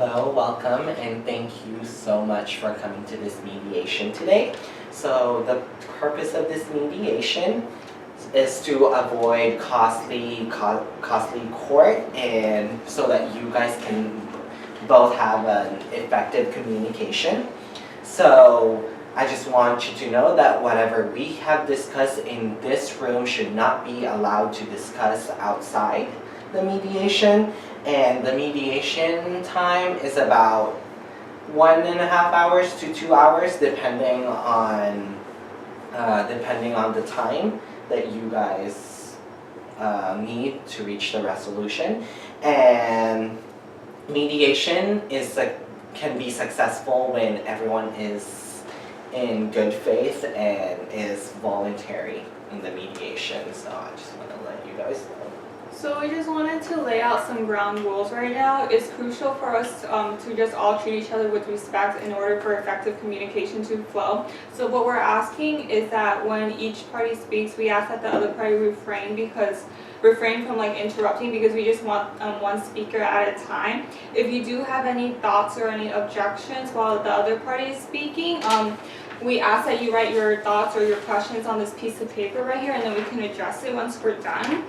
Hello, welcome, and thank you so much for coming to this mediation today. So the purpose of this mediation is to avoid costly court, and so that you guys can both have an effective communication. So I just want you to know that whatever we have discussed in this room should not be allowed to discuss outside the mediation. And the mediation time is about 1.5 hours to 2 hours, depending on the time that you guys need to reach the resolution. And mediation can be successful when everyone is in good faith and is voluntary in the mediation. So I just want to let you guys know. So we just wanted to lay out some ground rules right now. It's crucial for us to just all treat each other with respect in order for effective communication to flow. So what we're asking is that when each party speaks, we ask that the other party refrain from interrupting, because we just want one speaker at a time. If you do have any thoughts or any objections while the other party is speaking, we ask that you write your thoughts or your questions on this piece of paper right here, and then we can address it once we're done.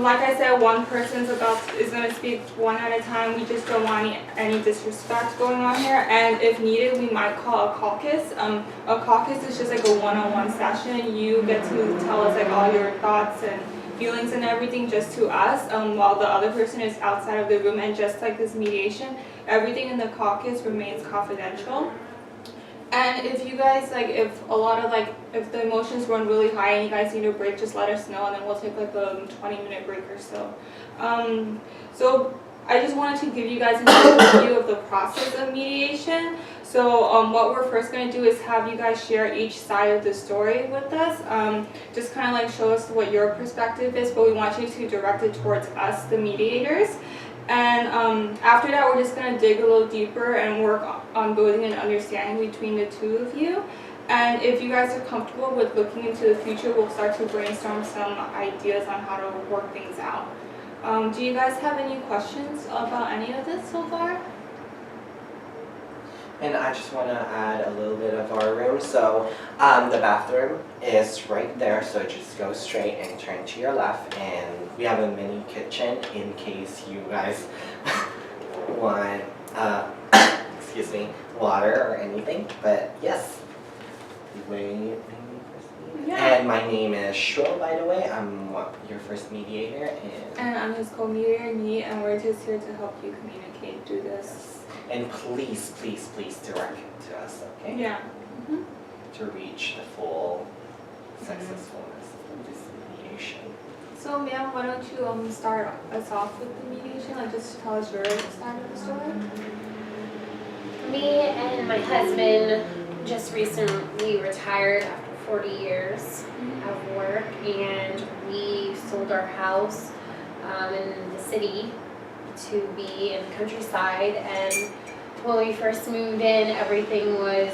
Like I said, one person is going to speak one at a time. We just don't want any disrespect going on here. And if needed, we might call a caucus. A caucus is just like a one-on-one session. You get to tell us like all your thoughts and feelings and everything just to us, while the other person is outside of the room. And just like this mediation, everything in the caucus remains confidential. And if you guys, if the emotions run really high and you guys need a break, just let us know, and then we'll take like a 20-minute break or so. So I just wanted to give you guys an overview of the process of mediation. So what we're first going to do is have you guys share each side of the story with us. Just kind of like show us what your perspective is, but we want you to direct it towards us, the mediators. And after that, we're just going to dig a little deeper and work on building an understanding between the two of you. And if you guys are comfortable with looking into the future, we'll start to brainstorm some ideas on how to work things out. Do you guys have any questions about any of this so far? And I just want to add a little bit of our room. So the bathroom is right there, so just go straight and turn to your left. And we have a mini kitchen in case you guys want, water or anything. But yes, Yeah. And my name is Shul, by the way. I'm your first mediator. And I'm his co-mediator, Nee, and we're just here to help you communicate through this. And please, please, please direct it to us, okay? Yeah. Mm-hmm. To reach the full successfulness of this mediation. So, ma'am, why don't you start us off with the mediation? Like, just tell us your side of the story. Me and my husband just recently retired after 40 years of work, and we sold our house in the city to be in the countryside. And when we first moved in, everything was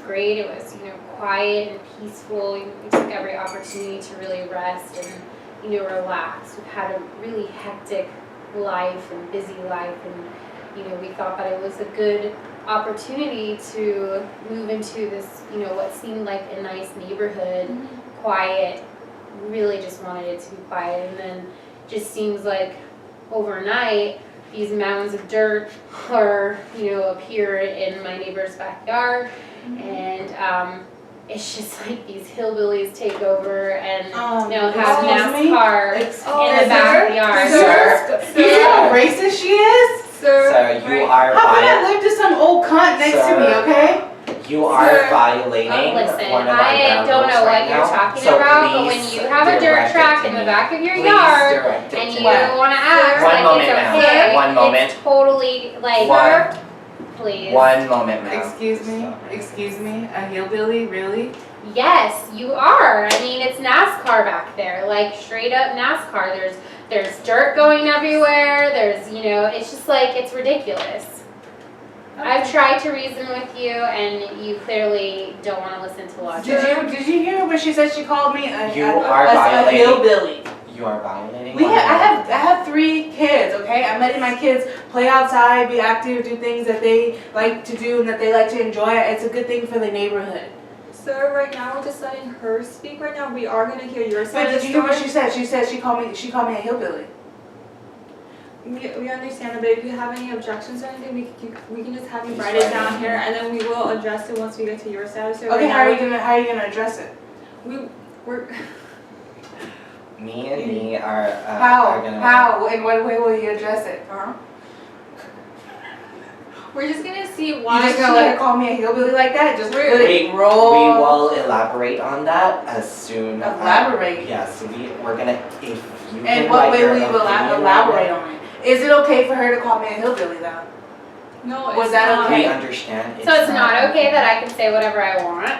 great. It was quiet and peaceful. We took every opportunity to really rest and relax. We've had a really hectic life and busy life, and we thought that it was a good opportunity to move into this what seemed like a nice neighborhood, quiet. Really just wanted it to be quiet, and then just seems like overnight these mounds of dirt are appear in my neighbor's backyard, and it's just like these hillbillies take over and have NASCAR in the backyard. Sir, you know how racist she is? Sir, you are how can I live to some old cunt next to me, okay? You are violating listen, one of our I don't know what you're talking about, but when you have a dirt track in the back of your yard and you want to act like it's okay, one moment. It's totally like, please. One moment, ma'am. Excuse me, a hillbilly, really? Yes, you are. I mean, it's NASCAR back there, like straight up NASCAR. There's dirt going everywhere. There's, it's just like, it's ridiculous. Okay. I've tried to reason with you, and you clearly don't want to listen to logic. Did you hear what she said? She called me a hillbilly. You are violating. I have 3 kids, okay? okay? I'm letting my kids play outside, be active, do things that they like to do and that they like to enjoy. It's a good thing for the neighborhood. So right now we're just letting her speak. Right now we are gonna hear your side But of did the you hear what story. she said? She said she called me a hillbilly. We understand, but if you have any objections or anything, we can just have you write it down here, and then we will address it once we get to your side. So Okay, right how now are you gonna address it? we're Me and me are How? gonna. How? In what way will you address it? we're just gonna see You why just gonna let her call me a hillbilly like that? Just let We it roll. will elaborate on that as soon. Elaborate. Yes, we're gonna if you. And can what write way your will you opinion elaborate on on it? Is it okay for her to call me a hillbilly though? No, Was it's that not. okay? We understand. So it's not okay that I can say whatever I want.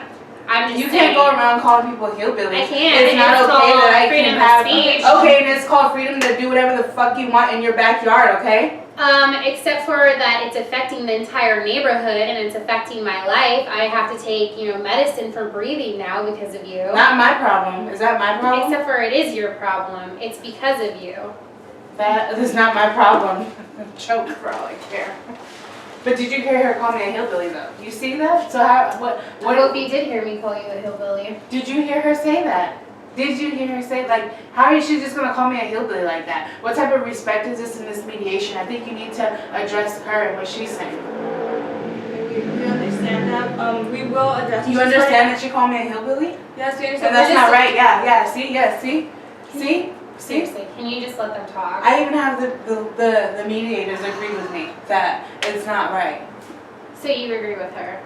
I'm just You saying. can't go around calling people hillbillies. I can't. It's not It's okay called that I freedom can of have. speech. Okay, and it's called freedom to do whatever the fuck you want in your backyard. Okay. Except for that it's affecting the entire neighborhood and it's affecting my life. I have to take, medicine for breathing now because of you. Not my problem. Is that my problem? Except for it is your problem. It's because of you. That is not my problem. Choke for all I care. But did you hear her call me a hillbilly though? You see that? So how? What? I hope you did hear me call you a hillbilly. Did you hear her say that? Did you hear her say, like, how is she just gonna call me a hillbilly like that? What type of respect is this in this mediation? I think you need to address her and what she's saying. We understand that. We will address. You understand that she called me a hillbilly? Yes, we understand. And that's We're not just- right, yeah, see? See? Seriously, can you just let them talk? I even have the mediators agree with me that it's not right. So you agree with her?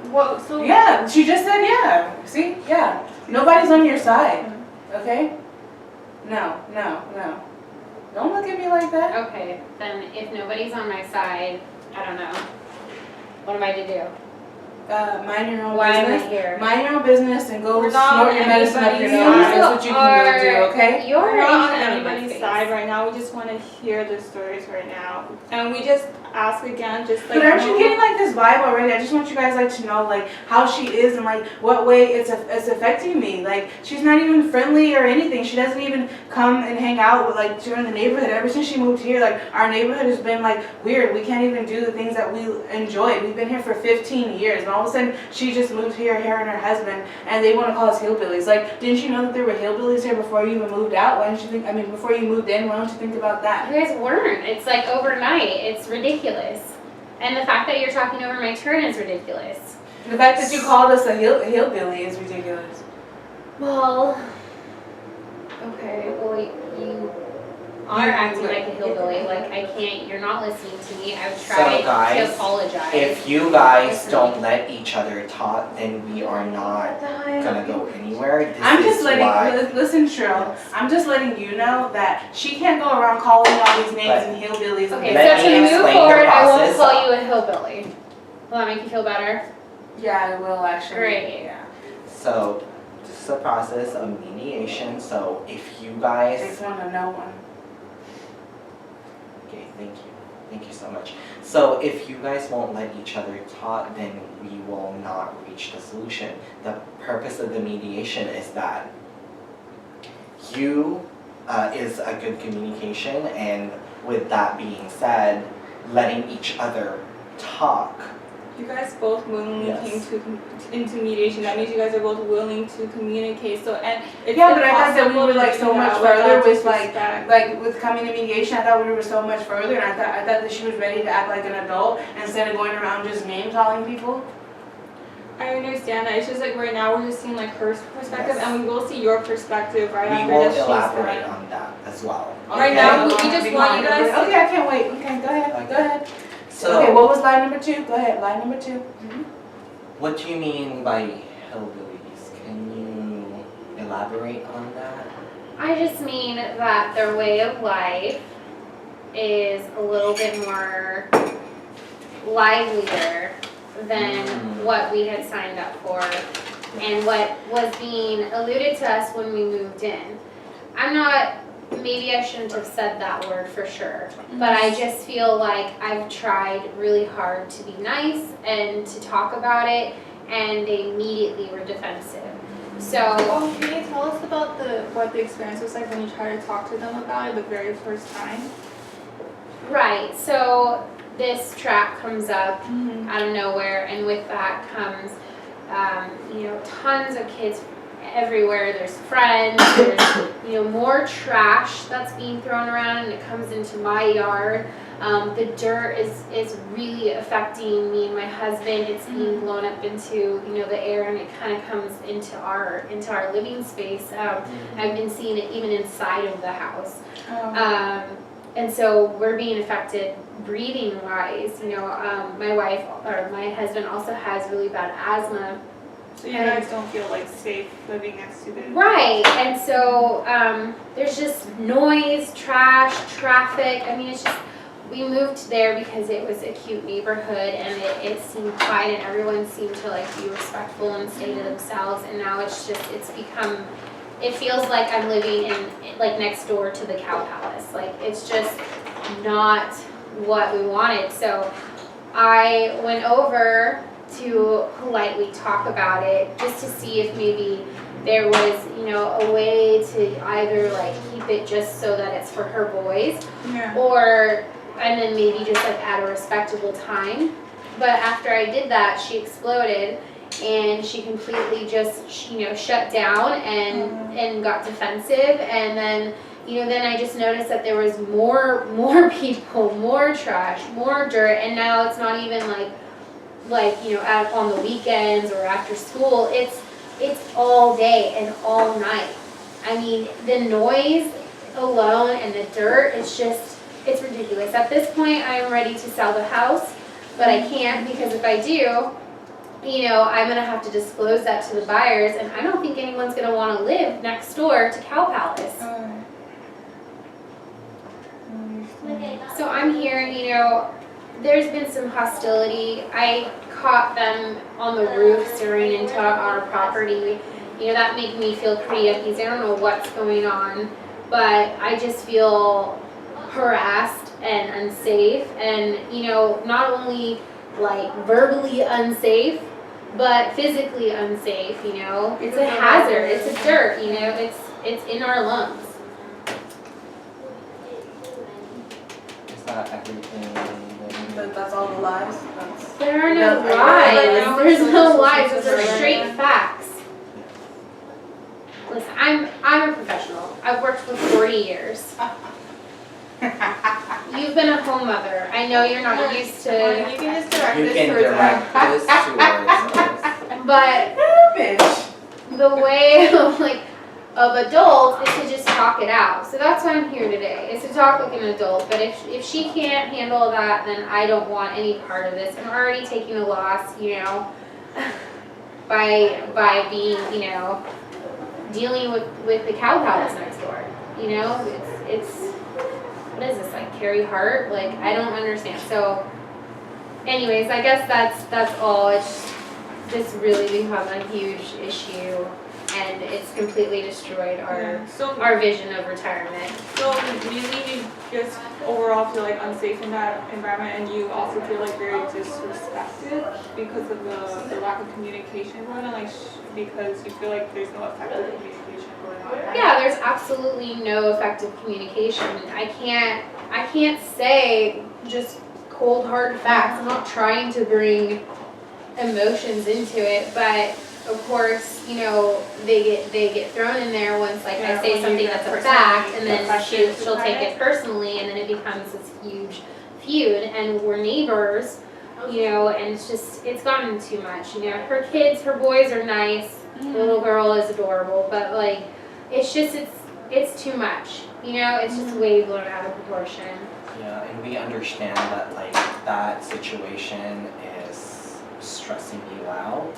What? So Yeah, she just said yeah. See? Yeah. Nobody's on your side, okay? No. Don't look at me like that. Okay, then if nobody's on my side, I don't know. What am I to do? Mind your own Why am I business. here? Mind your own business and go We're not snort on your medicine up your anybody's nose. side. That's what you can go do, okay? You're We're not on ignorant of my anybody's face. side right now. We just want to hear the stories right now, and we just ask again, just like. But aren't you no- getting like this vibe already? I just want you guys like to know like how she is and like what way it's affecting me. Like she's not even friendly or anything. She doesn't even come and hang out with like during the neighborhood. Ever since she moved here, like our neighborhood has been like weird. We can't even do the things that we enjoy. We've been here for 15 years, and all of a sudden she just moved here, her and her husband, and they want to call us hillbillies. Like, didn't you know that there were hillbillies here before you even moved out? Why didn't you think? I mean, before you moved in, why don't you think about that? You guys weren't. It's like overnight. It's ridiculous. And the fact that you're talking over my turn is ridiculous. The fact that you called us a hillbilly is ridiculous. Well, okay, well, you are acting like a hillbilly. Like, I can't, you're not listening to me. I've So, tried guys, to apologize. If you guys don't let each other talk, then we are not gonna go anywhere. This I'm is just letting, why. listen, Cheryl, I'm just letting you know that she can't go around calling all these names and hillbillies. Okay, Let so me to move explain the forward, I won't process. call you a hillbilly. Will that make you feel better? Yeah, I will actually. Great. Yeah. So this is a process of mediation. So if you Takes guys, one to know one. okay, thank you so much. So if you guys won't let each other talk, then we will not reach the solution. The purpose of the mediation is that you is a good communication, and with that being said, letting each other talk. You guys both willingly Yes. came into mediation. That means you guys are both willing to communicate. So and it's Yeah, but I thought that we impossible were to like do so much that without further with disrespect. like with coming to mediation. I thought we were so much further, and I thought that she was ready to act like an adult instead of going around just name calling people. I understand that. It's just like right now we're just seeing like her perspective, Yes. and we will see your perspective right We after will that she's elaborate done. on that as well. Right okay? now, we just want you guys to- Okay, I can't wait. Okay, go ahead. Okay. Go ahead. So Okay, what was line number 2? Go ahead. Line number 2. what do you mean by hillbillies? Can you elaborate on that? I just mean that their way of life is a little bit more livelier than what we had signed up for and what was being alluded to us when we moved in. Maybe I shouldn't have said that word for sure, but I just feel like I've tried really hard to be nice and to talk about it, and they immediately were defensive. So, Oh, can you tell us about what the experience was like when you tried to talk to them about it the very first time? Right, so this track comes up Mhm. out of nowhere, and with that comes, tons of kids everywhere. There's friends, there's, more trash that's being thrown around, and it comes into my yard. The dirt is really affecting me and my husband. It's being blown up into, the air, and it kind of comes into our living space. I've been seeing it even inside of the house. And so we're being affected breathing wise. My husband also has really bad asthma. So you guys don't feel like safe living next to this? Right, and so there's just noise, trash, traffic. I mean, it's just, we moved there because it was a cute neighborhood, and it seemed quiet, and everyone seemed to be respectful and stay to themselves. And now it's become, it feels like I'm living in next door to the Cow Palace. It's just not what we wanted. So I went over to politely talk about it, just to see if maybe there was, a way to either keep it just so that it's for her boys, Yeah. and then maybe just at a respectable time. But after I did that, she exploded, and she completely just, shut down and got defensive. And then, then I just noticed that there was more people, more trash, more dirt, and now it's not even on the weekends or after school. It's all day and all night. I mean, the noise alone and the dirt, it's ridiculous. At this point, I am ready to sell the house, but I can't, because if I do, I'm going to have to disclose that to the buyers, and I don't think anyone's going to want to live next door to Cow Palace. So I'm here, there's been some hostility. I caught them on the roof staring into our property. That made me feel pretty uneasy. I don't know what's going on, but I just feel harassed and unsafe, and not only verbally unsafe, but physically unsafe. It's a hazard. It's a dirt. It's in our lungs. Is that everything? That's all the lies? There are no No, lies. There's no lies. Those are Right. straight facts. Listen, I'm a professional. I've worked for 40 years. You've been a home mother. I know you're not used to, You can just direct You this can towards direct this towards us. but Bitch. the way of adult is to just talk it out. So that's why I'm here today, is to talk like an adult. But if she can't handle that, then I don't want any part of this. I'm already taking a loss, by being, dealing with the Cow Palace next door. It's what is this, Carrie Hart? I don't understand. So anyways, I guess that's all. It's just really become a huge issue, and it's completely destroyed our vision of retirement. So mainly you just overall feel unsafe in that environment, and you also feel very disrespected because of the lack of communication going on, because you feel there's no effective communication going on, right? Yeah, there's absolutely no effective communication. I can't say just cold hard facts. I'm not trying to bring emotions into it, but of course, they get thrown in there once I Yeah, say when something you that's get a fact, and personally then she'll affected take by it personally, and then it becomes this huge feud, and we're neighbors, and it's gotten too much. Her kids, her boys are nice, the little girl is adorable, but it's too much. It's just way blown out of proportion. Yeah, and we understand that that situation is stressing you out.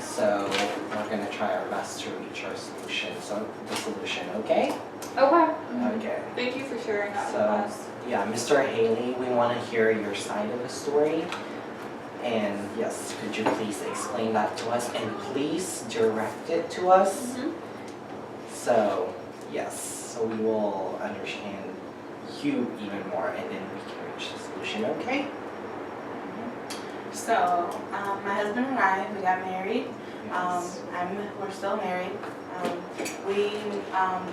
So we're gonna try our best to reach our solution. So the solution, okay? Okay. Okay. Thank you for sharing that with So, us. yeah, Mr. Haley, we want to hear your side of the story. And yes, could you please explain that to us, and please direct it to us? So, yes, so we will understand you even more, and then we can reach the solution, okay? So, my husband and I, we got married. Yes. We're still married. We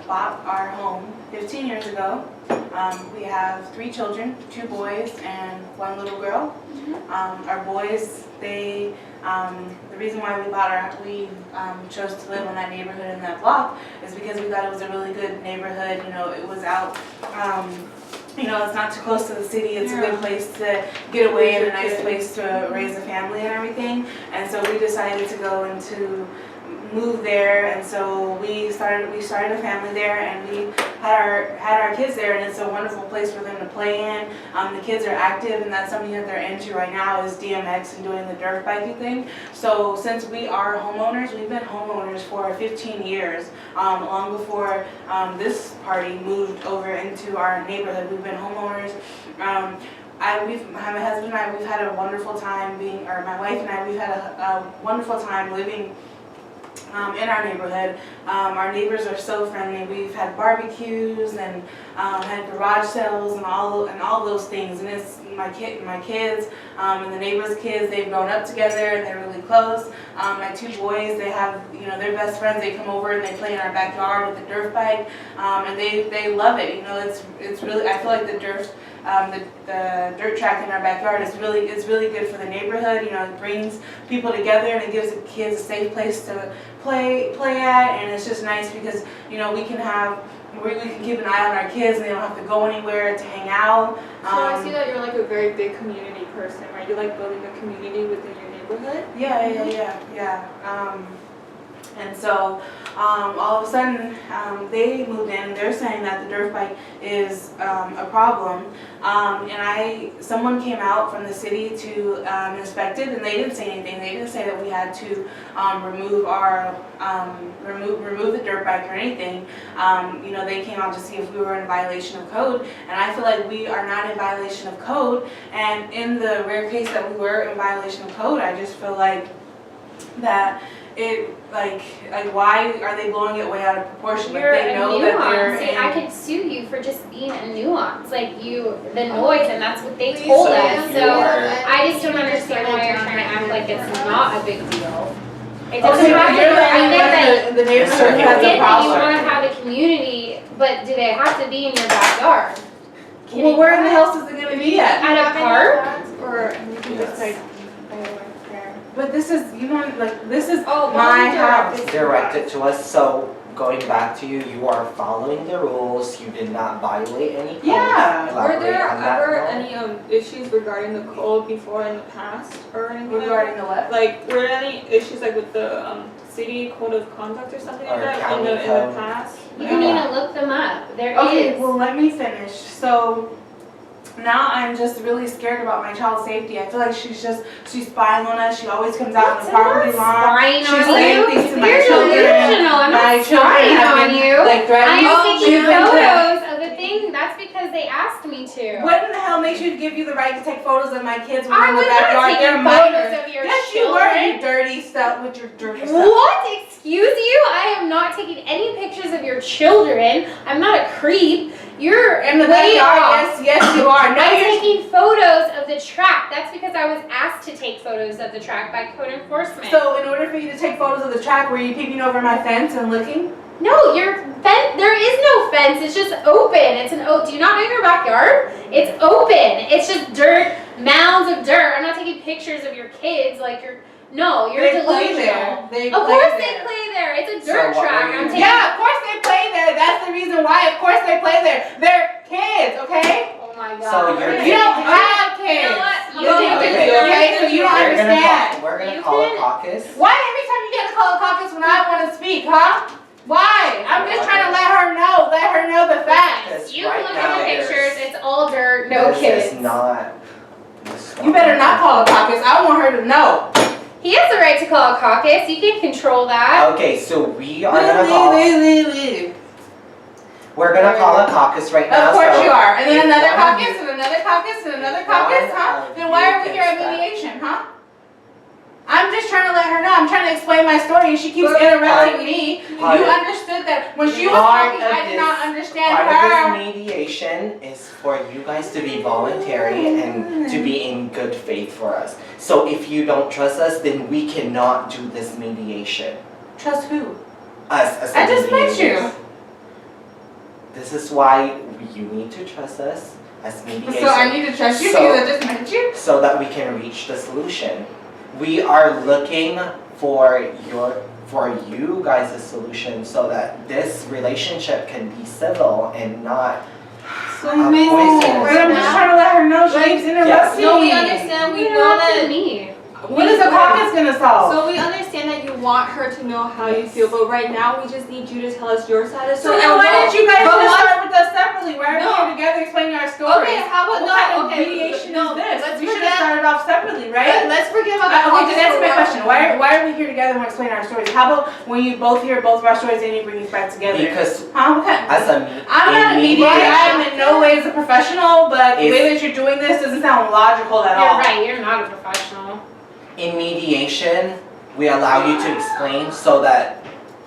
bought our home 15 years ago. We have 3 children, 2 boys and 1 little girl. Our boys, the reason why we chose to live in that neighborhood in that block is because we thought it was a really good neighborhood. You know, it was out, you know, it's not too close to the city. It's a good place to get away and a nice place to raise a family and everything. And so we decided to go into move there, and so we started a family there, and we had our kids there, and it's a wonderful place for them to play in. The kids are active, and that's something that they're into right now is DMX and doing the dirt biking thing. So since we are homeowners, we've been homeowners for 15 years, long before this party moved over into our neighborhood. We've been homeowners. My husband and I, we've had a wonderful time my wife and I, we've had a wonderful time living in our neighborhood. Our neighbors are so friendly. We've had barbecues and had garage sales and all those things. And it's my kids and the neighbors' kids. They've grown up together and they're really close. My 2 boys, they have, you know, they're best friends. They come over and they play in our backyard with the dirt bike, and they love it. You know, it's really, I feel like the dirt track in our backyard is really good for the neighborhood. You know, it brings people together and it gives the kids a safe place to play at, and it's just nice because, you know, we can keep an eye on our kids and they don't have to go anywhere to hang out. So I see that you're like a very big community person, right? You like building a community within your neighborhood? Yeah. And so all of a sudden they moved in. They're saying that the dirt bike is a problem. And someone came out from the city to inspect it, and they didn't say anything. They didn't say that we had to remove the dirt bike or anything. You know, they came out to see if we were in violation of code, and I feel like we are not in violation of code. And in the rare case that we were in violation of code, I just feel like that it like why are they blowing it way out of proportion? You're Like they know that they're See, I could sue you for just being a nuance, like the noise, and that's what they told us. So I just don't understand why you're trying to act like it's not a big deal. It doesn't Okay, have to. you're I get that. the neighborhood Certainly. I has a get that you problem. want to have a community, but do they have to be in your backyard? Well, where in the hell is it going to be at? At a park? Or you can just like, But this is, you know, like this is oh, my house. Directed to us, so going back to you are following the rules, you did not violate any codes. Yeah. Were Elaborate there on that ever more. any issues regarding the code before in the past or anything like that? Regarding the what? Like, were there any issues like with the city code of conduct or something like Or that in county the code. past? You don't need to look them up. There is. Okay, well, let me finish. So now I'm just really scared about my child's safety. I feel like she's spying on us. She always comes out in the property lawn. Spying She's on saying you. things to my You're children. delusional. I'm My not children spying have on been, you. like, threatening. I'm taking She's been photos of the thing. That's because they asked me to. What in the hell makes you give you the right to take photos of my kids when I we're in the was not backyard? taking They're photos minors. of your Yes, you children. were, you dirty stuff with your dirty stuff. What? Excuse you? I am not taking any pictures of your children. I'm not a creep. You're In the way backyard, off. yes, you are. No, I'm you're taking photos of the track. That's because I was asked to take photos of the track by code enforcement. So in order for you to take photos of the track, were you peeping over my fence and looking? No, there is no fence. It's just open. Do you not know your backyard? It's open. It's just dirt, mounds of dirt. I'm not taking pictures of your kids like you're They play delusional. there. They Of play course there. they play there. It's a So dirt what track. were you- I'm taking Yeah, of course they play there. That's the reason why. Of course they play there. They're kids, okay? Oh my god. So you're- You don't have kids. You know what? You You don't, can Okay. okay? So you don't understand. We're gonna You call a can- caucus. Why every time you get to call a caucus when I want to speak, huh? Why? I'm just trying to let her know the facts. Because You right can look now at the there's- pictures. It's all dirt. No this kids. is not. You better not call a caucus. I want her to know. He has the right to call a caucus. You can control that. Okay, so we are gonna call. We're gonna call a caucus right now. Of course so you are. And then if another one of caucus you- and another caucus and another caucus, huh? of Then why you are we can here at stop. mediation, huh? I'm just trying to let her know. I'm trying to explain my story and she keeps But- interrupting me. Part You of- understood that when she was part talking, of I did not this- understand Part her. of this mediation is for you guys to be voluntary and to be in good faith for us. So if you don't trust us, then we cannot do this mediation. Trust who? Us as I just met mediators. you. this is why you need to trust us as mediation. So I need to trust you So- because I just met you? so that we can reach the solution. We are looking for you guys' solution so that this relationship can be civil and not So poisonous. but I'm just trying to let her know she keeps interrupting No, we me. understand, we You're know not that. me. What is the caucus gonna solve? So we understand that you want her to know how you feel, but right now we just need you to tell us your side of the So story. then why didn't you guys but just what- start with us separately? Why are we No. here together explaining our stories? Okay, how about What kind of okay, mediation no, is this? let's We should have forget- started off separately, right? Let's forget about the Okay, caucus just answer for my one- question. Why are we here together and we're explaining our stories? How about when you both hear both of our stories and you bring us back together? because Huh? What kind- as I'm not a mediator. I am in no way as a professional, but the If- way that you're doing this doesn't sound logical at all. You're right, you're not a professional. in mediation, we allow you to explain so that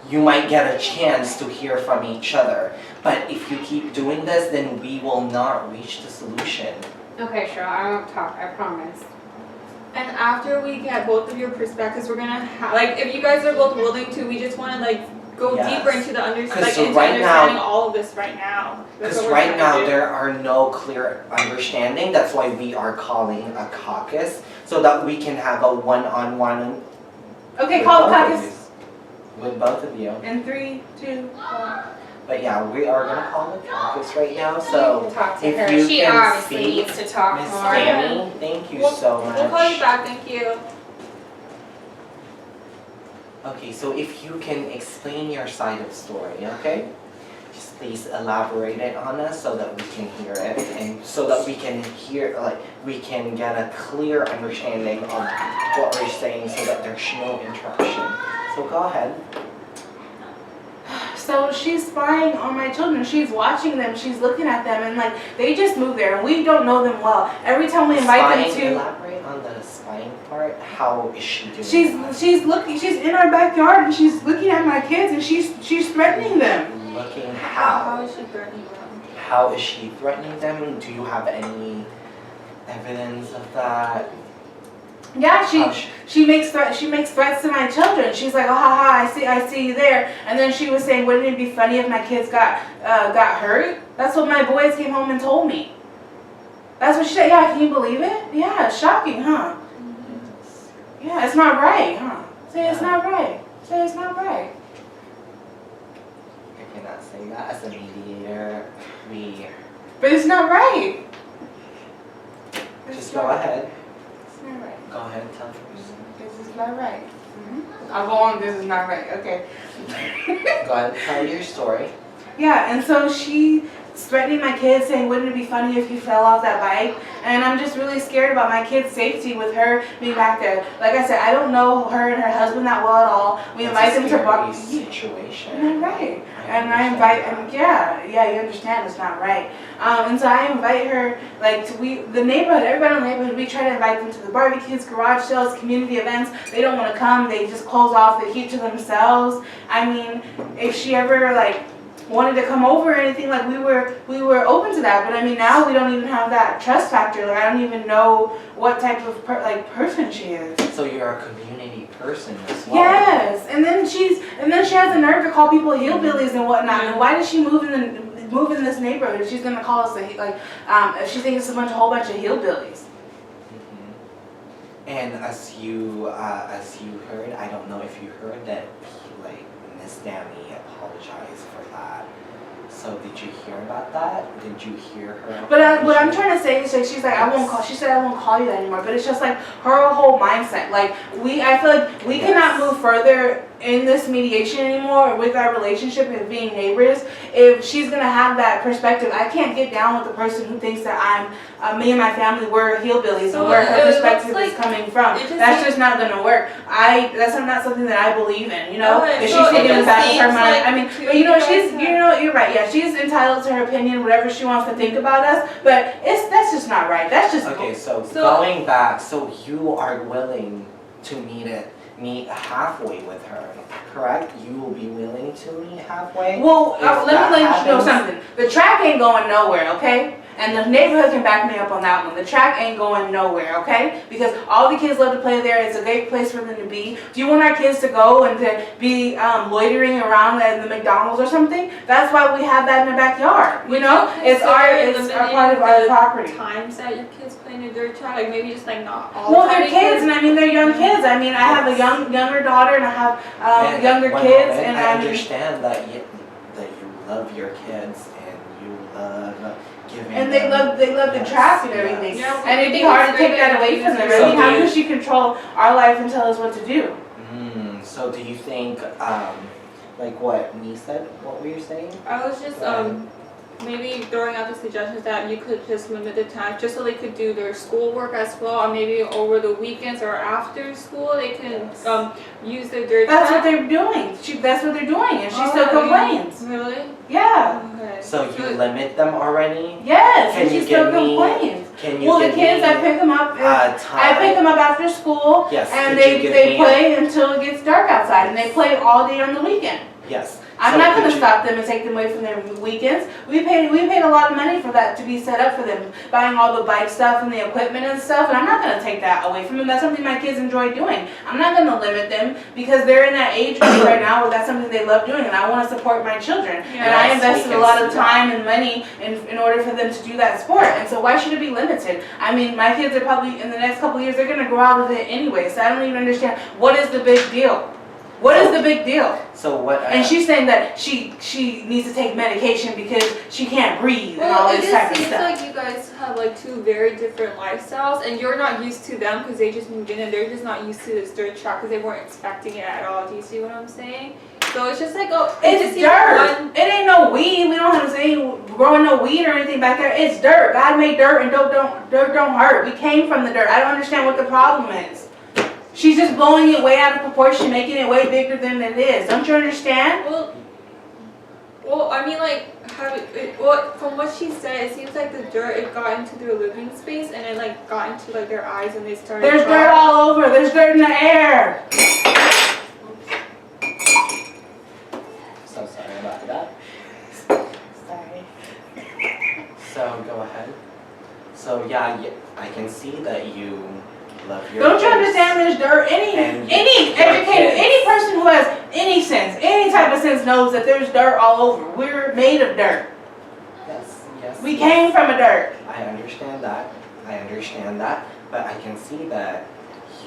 you might get a chance to hear from each other. But if you keep doing this, then we will not reach the solution. Okay, sure, I won't talk, I promise. And after we get both of your perspectives, we're gonna like if you guys are both willing to, we just wanna like go Yes. deeper into the Because into right understanding now- all of this right now. That's Because what we're right trying now, to do. there are no clear understanding. That's why we are calling a caucus, so that we can have a one-on-one Okay, with call the both of caucus. you. With both of you. In 3, 2, 1. But yeah, we are gonna call the caucus right now, You so can talk to if her, you she can obviously speak, needs to talk Miss more. Tammy, thank you We'll- so much. We'll call you back, thank you. Okay, so if you can explain your side of the story, okay? Just please elaborate it on us so that we can hear it and so that we can hear, like, we can get a clear understanding of what we're saying so that there's no interruption. So go ahead. So she's spying on my children. She's watching them. She's looking at them, and like they just moved there, and we don't know them well. Every time we invite Spying, them to, elaborate on the spying part. How is she doing that? she's looking. She's in our backyard, and she's looking at my kids, and she's threatening them. Looking How how? is she threatening them? How is she threatening them? Do you have any evidence of that? Yeah, How she makes threats to my children. She's like, oh, ha ha, I see you there. And then she was saying, wouldn't it be funny if my kids got hurt? That's what my boys came home and told me. That's what she said. Yeah, can you believe it? Yeah, it's shocking, huh? Yeah, it's not right, huh? Say it's not right. Say it's not right. I cannot say that as a mediator. But it's not right. Just go ahead. It's not right. Go ahead, tell me. This is not right. I'll go on. This is not right. Okay. Go ahead, tell your story. Yeah, and so she's threatening my kids, saying, wouldn't it be funny if he fell off that bike? And I'm just really scared about my kids' safety with her being back there. Like I said, I don't know her and her husband that well at all. We invite them to It's a bar. scary situation. Not right. And I invite, and yeah, you understand it's not right. And so I invite her, like, the neighborhood, everybody in the neighborhood, we try to invite them to the barbecues, garage sales, community events. They don't want to come. They just close off. They keep to themselves. I mean, if she ever, like, wanted to come over or anything, like, we were open to that. But I mean, now we don't even have that trust factor. Like, I don't even know what type of person she is. So you're a community person as well. Yes, and then she has the nerve to call people hillbillies and whatnot. And why does she move in this neighborhood if she's gonna call us if she thinks it's a whole bunch of hillbillies? And as you heard, I don't know if you heard that, like, Miss Dami apologized for that. So did you hear about that? Did you hear her? But what I'm trying to say is, like, she's like, I won't call. She said, I won't call you that anymore. But it's just like her whole mindset. Like I feel like we cannot move further in this mediation anymore with our relationship and being neighbors if she's gonna have that perspective. I can't get down with the person who thinks that me and my family were hillbillies So and where her it looks perspective like is coming from. it just That's seems- just not gonna work. That's not something that I believe in. You know, Okay, if so she's it thinking in the just back of her seems mind. like I mean, two but you know, guys you're right. Yeah, she's entitled to her opinion, whatever she wants to think about us. But that's just not right. That's just Okay, so So- going back, so you are willing to meet halfway with her, correct? You will be willing to meet halfway? Well, If let that me let you know happens- something. The track ain't going nowhere, okay? And the neighborhood can back me up on that one. The track ain't going nowhere, okay? Because all the kids love to play there. It's a great place for them to be. Do you want our kids to go and to be loitering around at the McDonald's or something? That's why we have that in the backyard. You know, it's our part of our property. Times that your kids play in the dirt track, like maybe just like not all Well, the time. they're kids, and I mean they're young kids. I mean I have a younger daughter, and I have And younger one kids, moment, and I I mean. understand that you love your kids and you love giving And they them. love the Yes, track and yes. everything. Yeah, And it'd be I think hard to it's take great that that away you from them. use it. I mean, So how do can you- she control our life and tell us what to do? So do you think, like what me said, what were you saying? I was just Go ahead. maybe throwing out the suggestions that you could just limit the time just so they could do their schoolwork as well, or maybe over the weekends or after school they can Yes. use their dirt That's what track. they're doing. That's what they're doing, and she still Oh, complains. Really? Yeah. Okay. So you Good. limit them already? Yes, Can and she you still give me- complains. Can you Well, the give kids, me I pick them up. I time? pick them up after school, Yes, and could you they give they me- play until it gets dark outside, and they play all day on the weekend. Yes. I'm So not could gonna you- stop them and take them away from their weekends. We paid a lot of money for that to be set up for them, buying all the bike stuff and the equipment and stuff, and I'm not gonna take that away from them. That's something my kids enjoy doing. I'm not gonna limit them because they're in that age group right now where that's something they love doing, and I wanna support my children. Yeah. And I Yes, invested we a can lot see of that. time and money in order for them to do that sport, and so why should it be limited? I mean, my kids are probably, in the next couple of years, they're gonna grow out of it anyway, so I don't even understand, what is the big deal? What is the big deal? So what? And she's saying that she needs to take medication because she can't breathe and all Well, it this type just of seems stuff. like you guys have like two very different lifestyles, and you're not used to them because they just moved in and they're just not used to this dirt track because they weren't expecting it at all. Do you see what I'm saying? So it's just like, oh, it just It's seems dirt. one. It ain't no weed. We don't have to say growing no weed or anything back there. It's dirt. God made dirt, and dirt don't hurt. We came from the dirt. I don't understand what the problem is. She's just blowing it way out of proportion, making it way bigger than it is. Don't you understand? Well, I mean, like, well, from what she said, it seems like the dirt, it got into their living space and it like got into like their eyes and they started. There's dirt all over. There's dirt in the air. So sorry about that. Sorry. So go ahead. So yeah, I can see that you love your. Don't you kids. understand there's dirt? Any And educated, kids. any person who has any sense, any type of sense knows that there's dirt all over. We're made of dirt. Yes, yes. We came from a dirt. I understand that. I understand that. But I can see that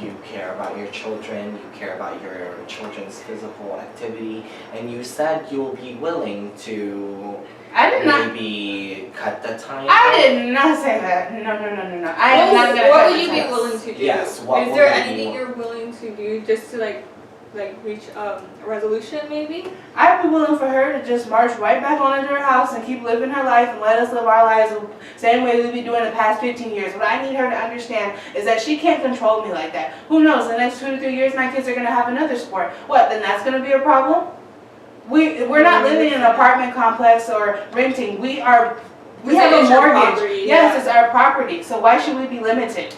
you care about your children, you care about your children's physical activity, and you said you'll be willing to I did not. maybe cut the time. I did not say that. No. I am not gonna. What cut would the you be time. willing to do? Yes, what Is would there you be anything wi- you're willing to do just to like reach a resolution maybe? I'd be willing for her to just march right back on into her house and keep living her life and let us live our lives the same way we've been doing the past 15 years. What I need her to understand is that she can't control me like that. Who knows? The next 2 to 3 years, my kids are gonna have another sport. What? Then that's gonna be a problem. We're not living in an apartment complex or renting. We have a It's your mortgage. property, Yes, yeah. it's our property. So why should we be limited?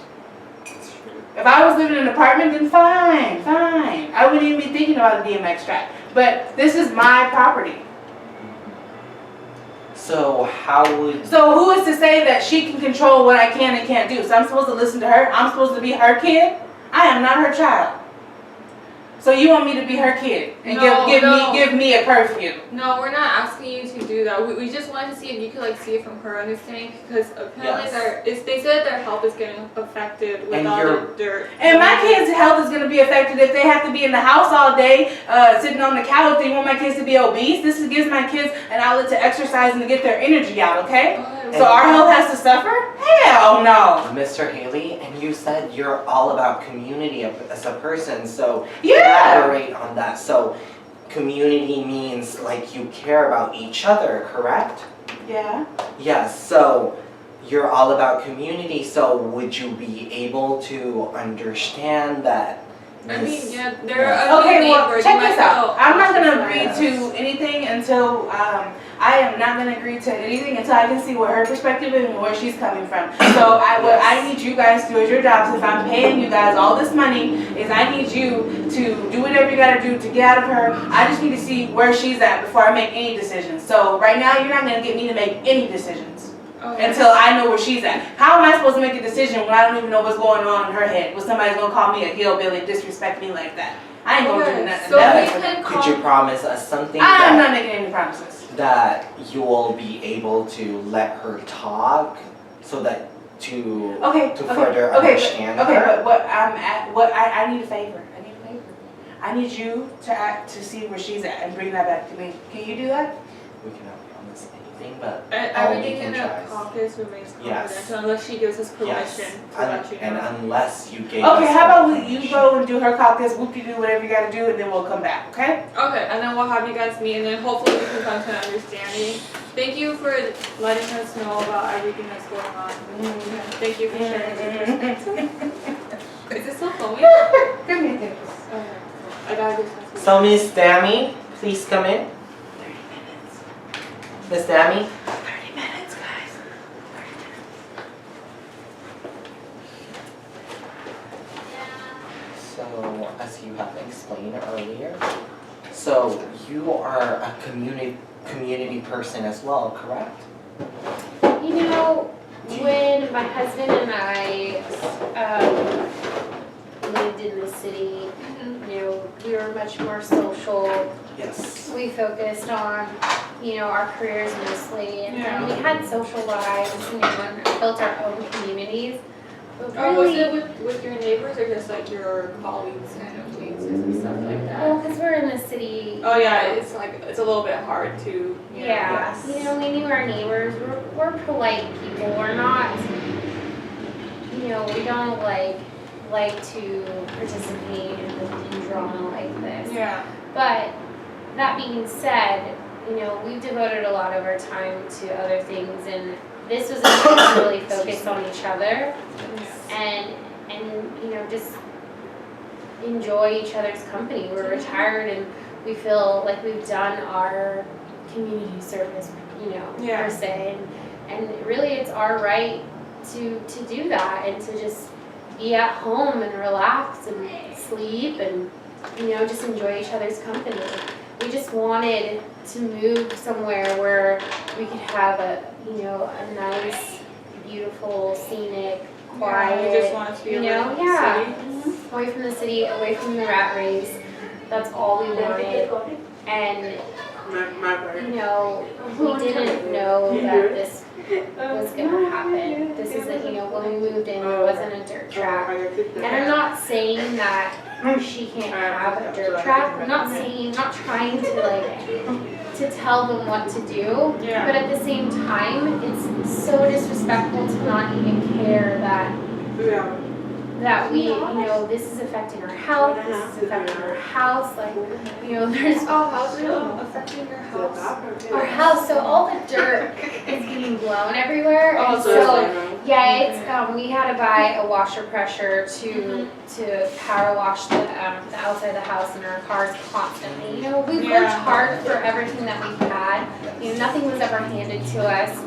If I was living in an apartment, then fine. I wouldn't even be thinking about a DMX track. But this is my property. So how would So who is to say that she can control what I can and can't do? So I'm supposed to listen to her? I'm supposed to be her kid? I am not her child. So you want me to be her kid and No. give me a curfew? No, we're not asking you to do that. We just wanted to see if you could like see it from her understanding because apparently Yes. they said their health is getting affected with And all you're- the dirt. And my kids' health is going to be affected if they have to be in the house all day, sitting on the couch. They want my kids to be obese. This gives my kids an outlet to exercise and to get their energy out, okay? So our health has to suffer? Hell no. Mr. Haley, and you said you're all about community as a person, so Yeah. elaborate on that. So community means like you care about each other, correct? Yeah. Yes, so you're all about community, so would you be able to understand that? I mean, Miss- yeah, there are Okay, well, neighbors. check You this might out. go, I'm not gonna "Oh, agree Yes. to anything until, I am not gonna agree to anything until I can see what her perspective is and where she's coming from. So what I need you guys to do is your jobs, if I'm paying you guys all this money, is I need you to do whatever you gotta do to get out of her. I just need to see where she's at before I make any decisions. So right now, you're not gonna get me to make any decisions. until I know where she's at. How am I supposed to make a decision when I don't even know what's going on in her head? When somebody's gonna call me a hillbilly and disrespect me like that? I ain't gonna do nothing. So That- we can Could you call. promise us something I'm that, not making any promises. that you'll be able to let her talk so that to Okay, to okay, further okay, understand but, her? okay, but what I'm at, what I need a favor. I need you to see where she's at and bring that back to me. Can you do that? We cannot promise anything, but Everything we in can the try. caucus remains Yes. confidential unless she gives us yes, permission to let you and know. unless you gave us Okay, how about you permission. go and do her caucus, whoop-de-doo, whatever you gotta do, and then we'll come back, okay? Okay, and then we'll have you guys meet, and then hopefully we can come to an understanding. Thank you for letting us know about everything that's going on. Thank you for sharing your perspective. Is it still filming? Give me this. Okay. I gotta do something. So Miss Dami, please come in. 30 minutes. Miss Dami? 30 minutes, guys. 30 minutes. So as you have explained earlier, so you are a community person as well, correct? You know, when my husband and I lived in the city, you know, we were much more social. Yes. We focused on, you know, our careers mostly, and Yeah. we had social lives, you know, and built our own communities. But Oh, was really, it with your neighbors or just like your colleagues and acquaintances and stuff like well, that? because we're in the city. Oh yeah, it's like, it's a little bit hard to, you know. Yeah, Yes. you know, we knew our neighbors. We're polite people. We're not, you know, we don't like to participate in drama like this. Yeah. But that being said, you know, we've devoted a lot of our time to other things, and this was a time to really focus on each other and you know, just enjoy each other's company. We're retired and we feel like we've done our community service, you know, Yeah. per se, and really it's our right to do that and to just be at home and relax and sleep and, you know, just enjoy each other's company. We just wanted to move somewhere where we could have a, you know, a nice, beautiful, scenic, quiet, Yeah, we just want it to be you away know, from the yeah. city. Away from the city, away from the rat race. That's all we wanted. And, you know, we didn't know that this was gonna happen. This is a, you know, when we moved in, there wasn't a dirt track. And I'm not saying that she can't have a dirt track. I'm not saying, not trying to like, to tell them what to do. Yeah. But at the same time, it's so disrespectful to not even care that we, you know, this is affecting our health, this is affecting our house, like, you know, there's Oh, how's it affecting your house? our house, so all the dirt is getting blown everywhere, Oh, and so so, yeah, it's, we had to buy a washer pressure to power wash the outside of the house and our cars constantly, you know, we Yeah. worked hard for everything that we've had, you know, nothing was ever handed to us,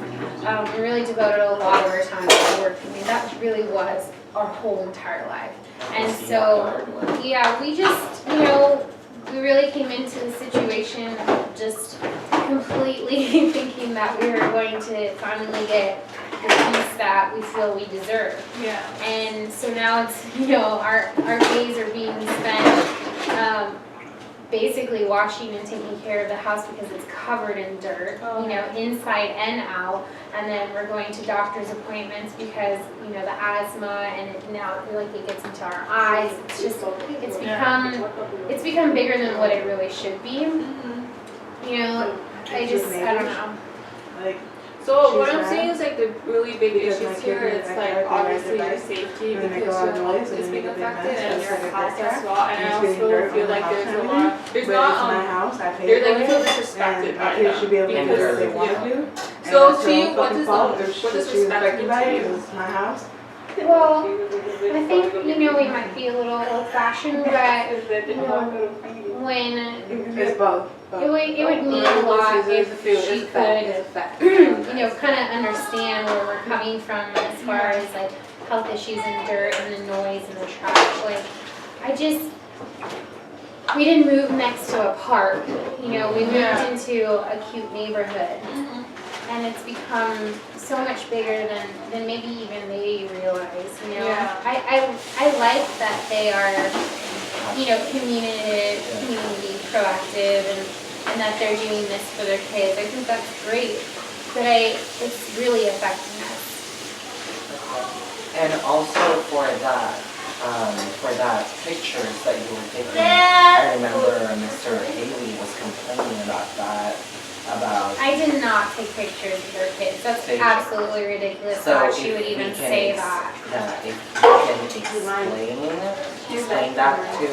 we really devoted a lot of our time to work, I mean, that really was our whole entire life. And so, yeah, we just, you know, we really came into the situation just completely thinking that we were going to finally get the peace that we feel we deserve. Yeah. And so now it's, you know, our days are being spent basically washing and taking care of the house because it's covered in dirt, you know, inside and out. And then we're going to doctor's appointments because, you know, the asthma and now I feel like it gets into our eyes. It's just, it's become bigger than what it really should be. You know, I don't know. So what I'm saying is like the really big issues here, it's like obviously your safety because your health is being affected and your house as well. And I also feel like there's a lot, there's not, there's like you feel disrespected by them because, yeah. So to you, what does respect mean to you? My house. Well, I think, you know, we might be a little old-fashioned, but, you know, when It's both. it would mean a lot if she could, you know, kind of understand where we're coming from as far as like health issues and dirt and the noise and the trash. Like, we didn't move next to a park, you know, we moved into a cute neighborhood. and it's become so much bigger than maybe even they realize, you know. Yeah. I like that they are, you know, community proactive and that they're doing this for their kids. I think that's great, but it's really affecting us. And also for that pictures that you were taking, I remember Mr. Haley was complaining about that, I did not take pictures of their kids. That's Take- absolutely ridiculous So that she if would we even can say ex- that. Yeah, if you can explain that to.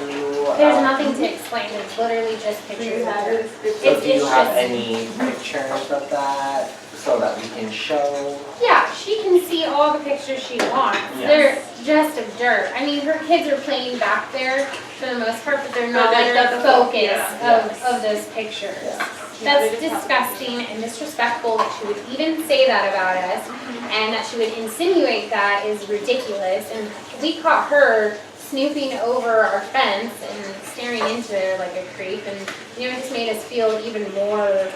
There's nothing to explain. It's literally just pictures of her. So do you have just- any pictures of that so that we can show? Yeah, she can see all the pictures she wants. Yes. They're just of dirt. I mean, her kids are playing back there for the most part, but they're not But they're like not the the focus Yes. of those pictures. Yes. That's disgusting and disrespectful that she would even say that about us, and that she would insinuate that is ridiculous. And we caught her snooping over our fence and staring into there like a creep, and you know, it just made us feel even more,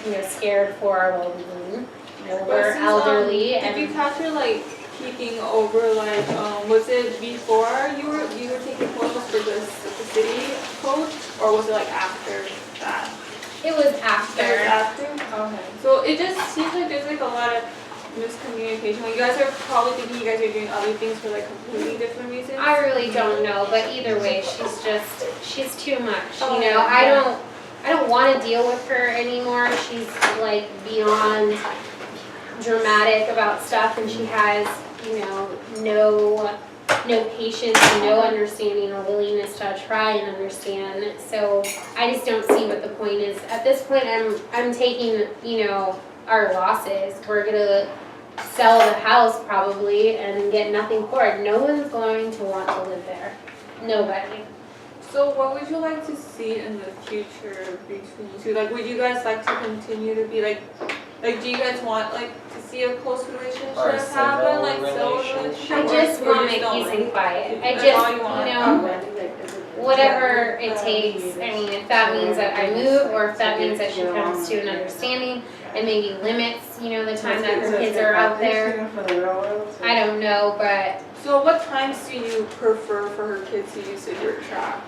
you know, scared for our well-being. You know, we're Since, elderly, Did and you catch her like peeking over like was it before you were taking photos for the city code, or was it like after that? it was It was after. after. Okay. So it just seems like there's like a lot of miscommunication. Like, you guys are probably thinking you guys are doing other things for like completely different reasons. I really don't know, but either way, she's too much. Oh, You know, yeah. I don't want to deal with her anymore. She's like beyond dramatic about stuff, and she has, you know, no patience and no understanding or willingness to try and understand. So I just don't see what the point is. At this point, I'm taking, you know, our losses. We're gonna sell the house probably and get nothing for it. No one's going to want to live there. Nobody. So what would you like to see in the future between you two? Like, would you guys like to continue to be like do you guys want like to see a close relationship Or a happen? civil Like civil relationship? I or- just or want you my don't peace and like- quiet. I That's just, all you want? you know, Okay. whatever it takes. I mean, if that means that I move, or if that means that she comes to an understanding and maybe limits, you know, the time that her kids are out there. I don't know, but So what times do you prefer for her kids to use the dirt track?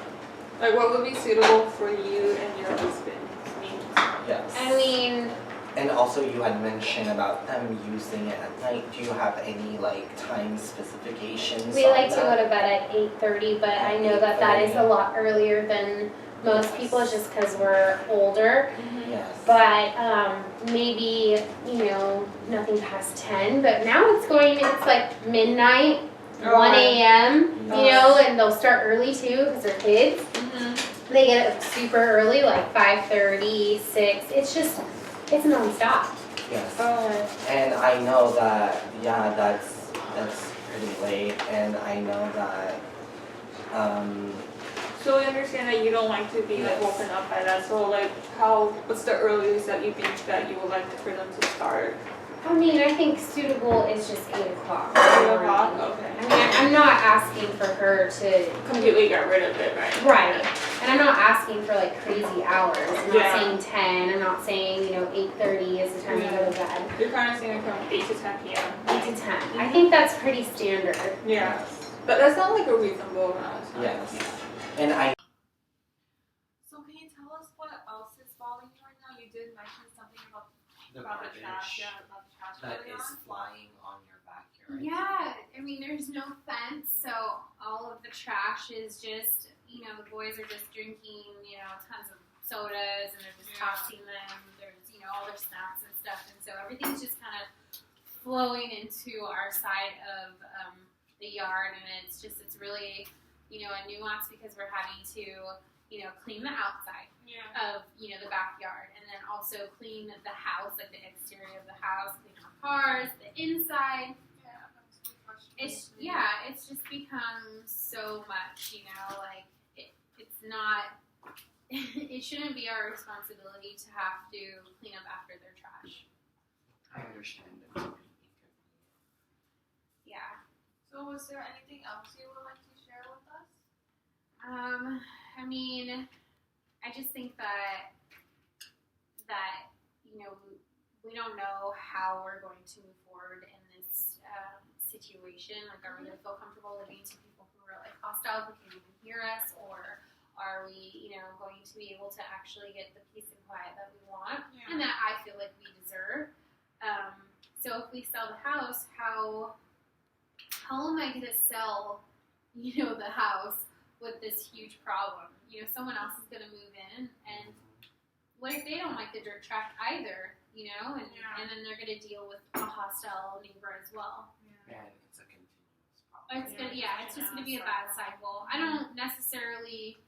Like, what would be suitable for you and your husband's needs? Yes. I mean, And also you had mentioned about them using it at night. Do you have any like time specifications we on like to go that? to bed at 8:30, but I know that that is a lot earlier than most people just because we're older. Yes. But maybe, you know, nothing past 10, but now it's like midnight, 1 a.m., you know, and they'll start early too because they're kids. Mm-hmm. They get up super early, like 5:30, 6. It's nonstop. Yes. Oh. And I know that, yeah, that's pretty late, and I know that, So we understand that you don't like to be like Yes. woken up by that. So like, what's the earliest that you think that you would like for them to start? I mean, I think suitable is just 8 o'clock. 8 o'clock? Okay. I mean, I'm not asking for her to, Completely get rid of it, right? right, and I'm not asking for like crazy hours. I'm not Yeah. saying 10, I'm not saying, you know, 8:30 is the time to go to bed. You're kind of saying from 8 to 10 p.m. 8 to 10. I think that's pretty standard. Yeah. But that's not like a reasonable amount of time. yes. And I, So can you tell us what else is bothering you right now? You did mention something about the the trash. garbage Yeah, about the trash that going is on. flying on your backyard. Yeah, I mean, there's no fence, so all of the trash is just, you know, the boys are just drinking, you know, tons of sodas and they're just Yeah. tossing them. There's, you know, all their snacks and stuff, and so everything's just kind of flowing into our side of the yard, and it's really, you know, a nuance because we're having to, you know, clean the outside Yeah. of, you know, the backyard, and then also clean the house, like the exterior of the house, clean our cars, the inside. Yeah, that's a good question. It's just become so much, you know, like it's not, it shouldn't be our responsibility to have to clean up after their trash. I understand. Yeah. So was there anything else you would like to share with us? I mean, I just think that, you know, we don't know how we're going to move forward in this situation. Like, are we going to feel comfortable living to people who are like hostile, who can't even hear us, or are we, going to be able to actually get the peace and quiet that we want and that I feel like we deserve? So if we sell the house, how am I going to sell, the house with this huge problem? Someone else is going to move in, and what if they don't like the dirt track either? And then they're going to deal with a hostile neighbor as well. And it's a continuous problem. It's just going to be a bad cycle. I don't necessarily.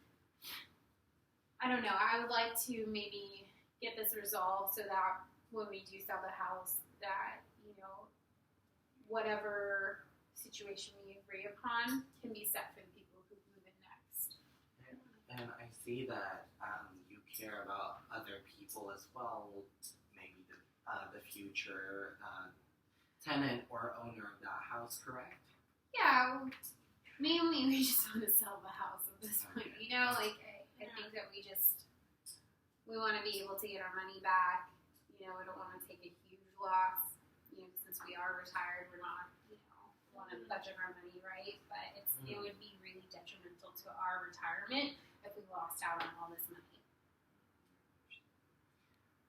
I don't know. I would like to maybe get this resolved so that when we do sell the house, that whatever situation we agree upon can be set for the people who move in next. And I see that you care about other people as well, maybe the future tenant or owner of that house, correct? Yeah, mainly we just want to sell the house at this point. I think that we want to be able to get our money back. We don't want to take a huge loss. Since we are retired, we're not, want to budget our money, right? But it would be really detrimental to our retirement if we lost out on all this money.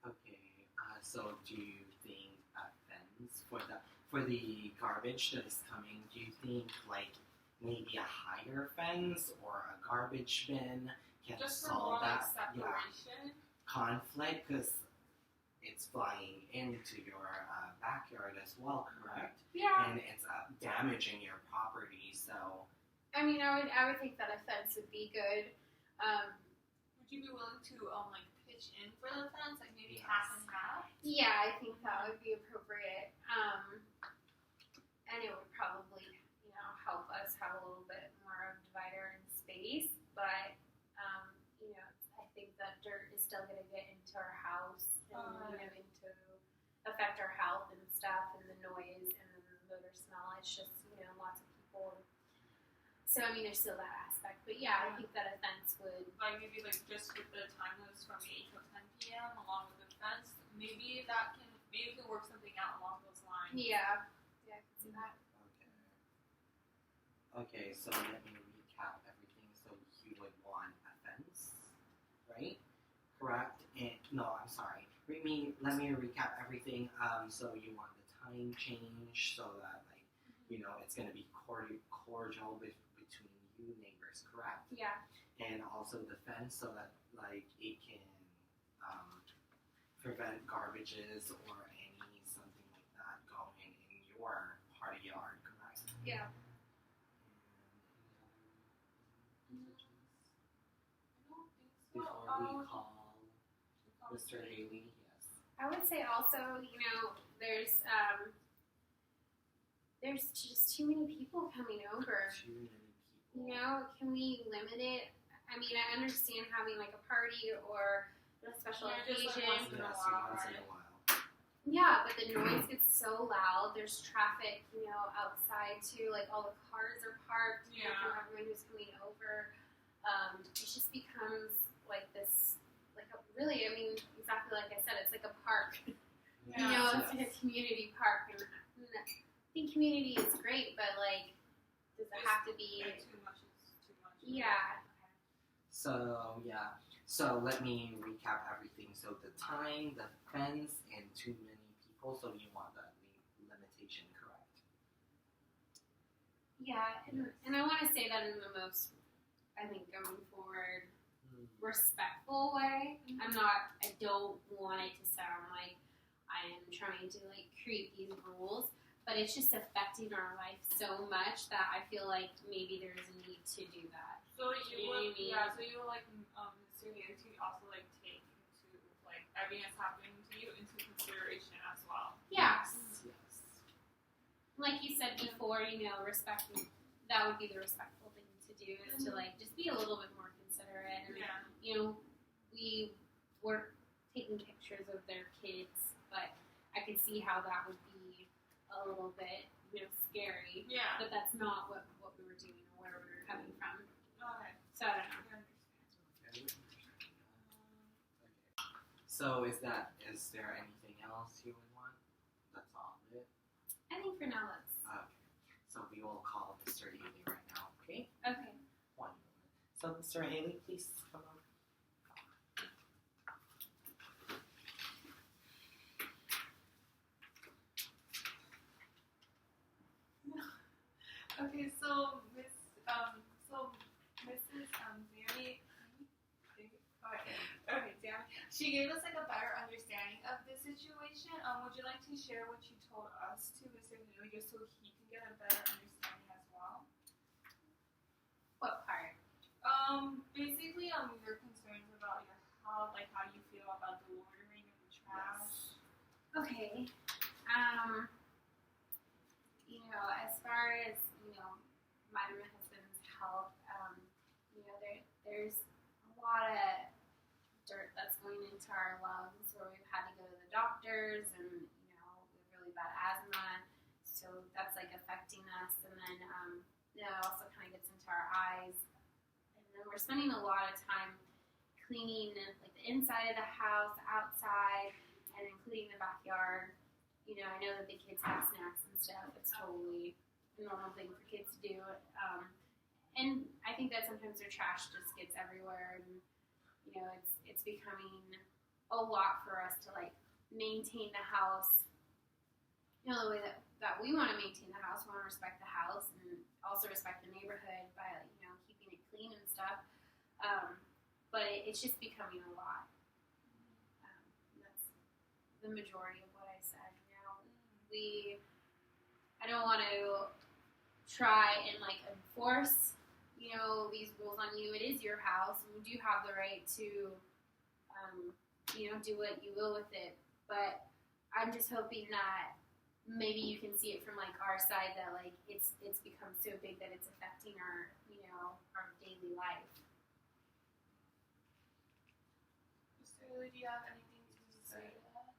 Okay, so do you think fence for the garbage that is coming? Do you think like maybe a higher fence or a garbage bin can Just for solve more like that separation. conflict? Because it's flying into your backyard as well, correct? Yeah. And it's damaging your property. So I would think that a fence would be good. Would you be willing to like pitch in for the fence, like maybe half and half? Yeah, I think that would be appropriate. And it would probably, help us have a little bit more of divider and space. But, I think that dirt is still going to get into our house and, into affect our health and stuff, and the noise and the odor smell. It's just, lots of people. So, there's still that aspect. But yeah, I think that a fence would. Like maybe like just with the time notice from 8 till 10 p.m. along with the fence, maybe we can work something out along those lines. Yeah, I can see that. okay, so let me recap everything. So you would want a fence, right? Correct? And no, I'm sorry. Let me recap everything. So you want the time change so that it's going to be cordial between you neighbors, correct? Yeah. And also the fence so that it can prevent garbages or something like that going in your part of yard, correct? Yeah. I don't think so. Before we call Mr. Haley, yes. I would say also, there's just too many people coming over. Too many people. Can we limit it? I understand having like a party or a special occasion. Just like once in a while, once in right? a while. Yeah, but the noise gets so loud. There's traffic, outside too. Like all the cars are parked. Yeah. For everyone who's coming over. It just becomes like this, really, exactly like I said, it's like a park. Yeah. It's like a community park. And I think community is great, but does it have to be? Too much is too much. Yeah. So let me recap everything. So the time, the fence, and too many people. So you want that limitation, correct? Yeah, and I want to say that in the most, I think, going forward, respectful way. I don't want it to sound like I am trying to create these rules, but it's just affecting our life so much that I feel like maybe there's a need to do that. So You know what I mean? So you would Mr. Haley to also take into everything that's happening to you into consideration as well. Yeah. Yes. Like you said before, respecting, that would be the respectful thing to do, is to just be a little bit more considerate. And, Yeah. We were taking pictures of their kids, but I could see how that would be a little bit, scary. Yeah. But that's not what we were doing or where we were coming from. Okay. So I don't know. I understand. Okay. So is there anything else else you would want? That's all of it? I think for now that's Okay. So we will call Mr. Haley right now, okay? okay. One moment. So Mr. Haley, please come on. Okay, so Mrs. Danny, okay, Danny, she gave us like a better understanding of the situation. Would you like to share what you told us to Mr. Haley, just so he can get a better understanding as well? What part? Basically, your concerns about your health, like how you feel about the loitering and the trash. Okay. As far as, mine and my husband's health, there's a lot of dirt that's going into our lungs where we've had to go to the doctors and, we have really bad asthma. So that's like affecting us. And then, it also kind of gets into our eyes. And then we're spending a lot of time cleaning like the inside of the house, outside, and then cleaning the backyard. I know that the kids have snacks and stuff. It's totally a normal thing for kids to do. And I think that sometimes their trash just gets everywhere, and it's becoming a lot for us to like maintain the house. The way that we want to maintain the house, we want to respect the house and also respect the neighborhood by keeping it clean and stuff. But it's just becoming a lot. That's the majority of what I said. I don't want to try and like enforce, these rules on you. It is your house, and you do have the right to, do what you will with it. But I'm just hoping that maybe you can see it from like our side that like it's become so big that it's affecting our, our daily life. Mr. Haley, do you have anything to say to that?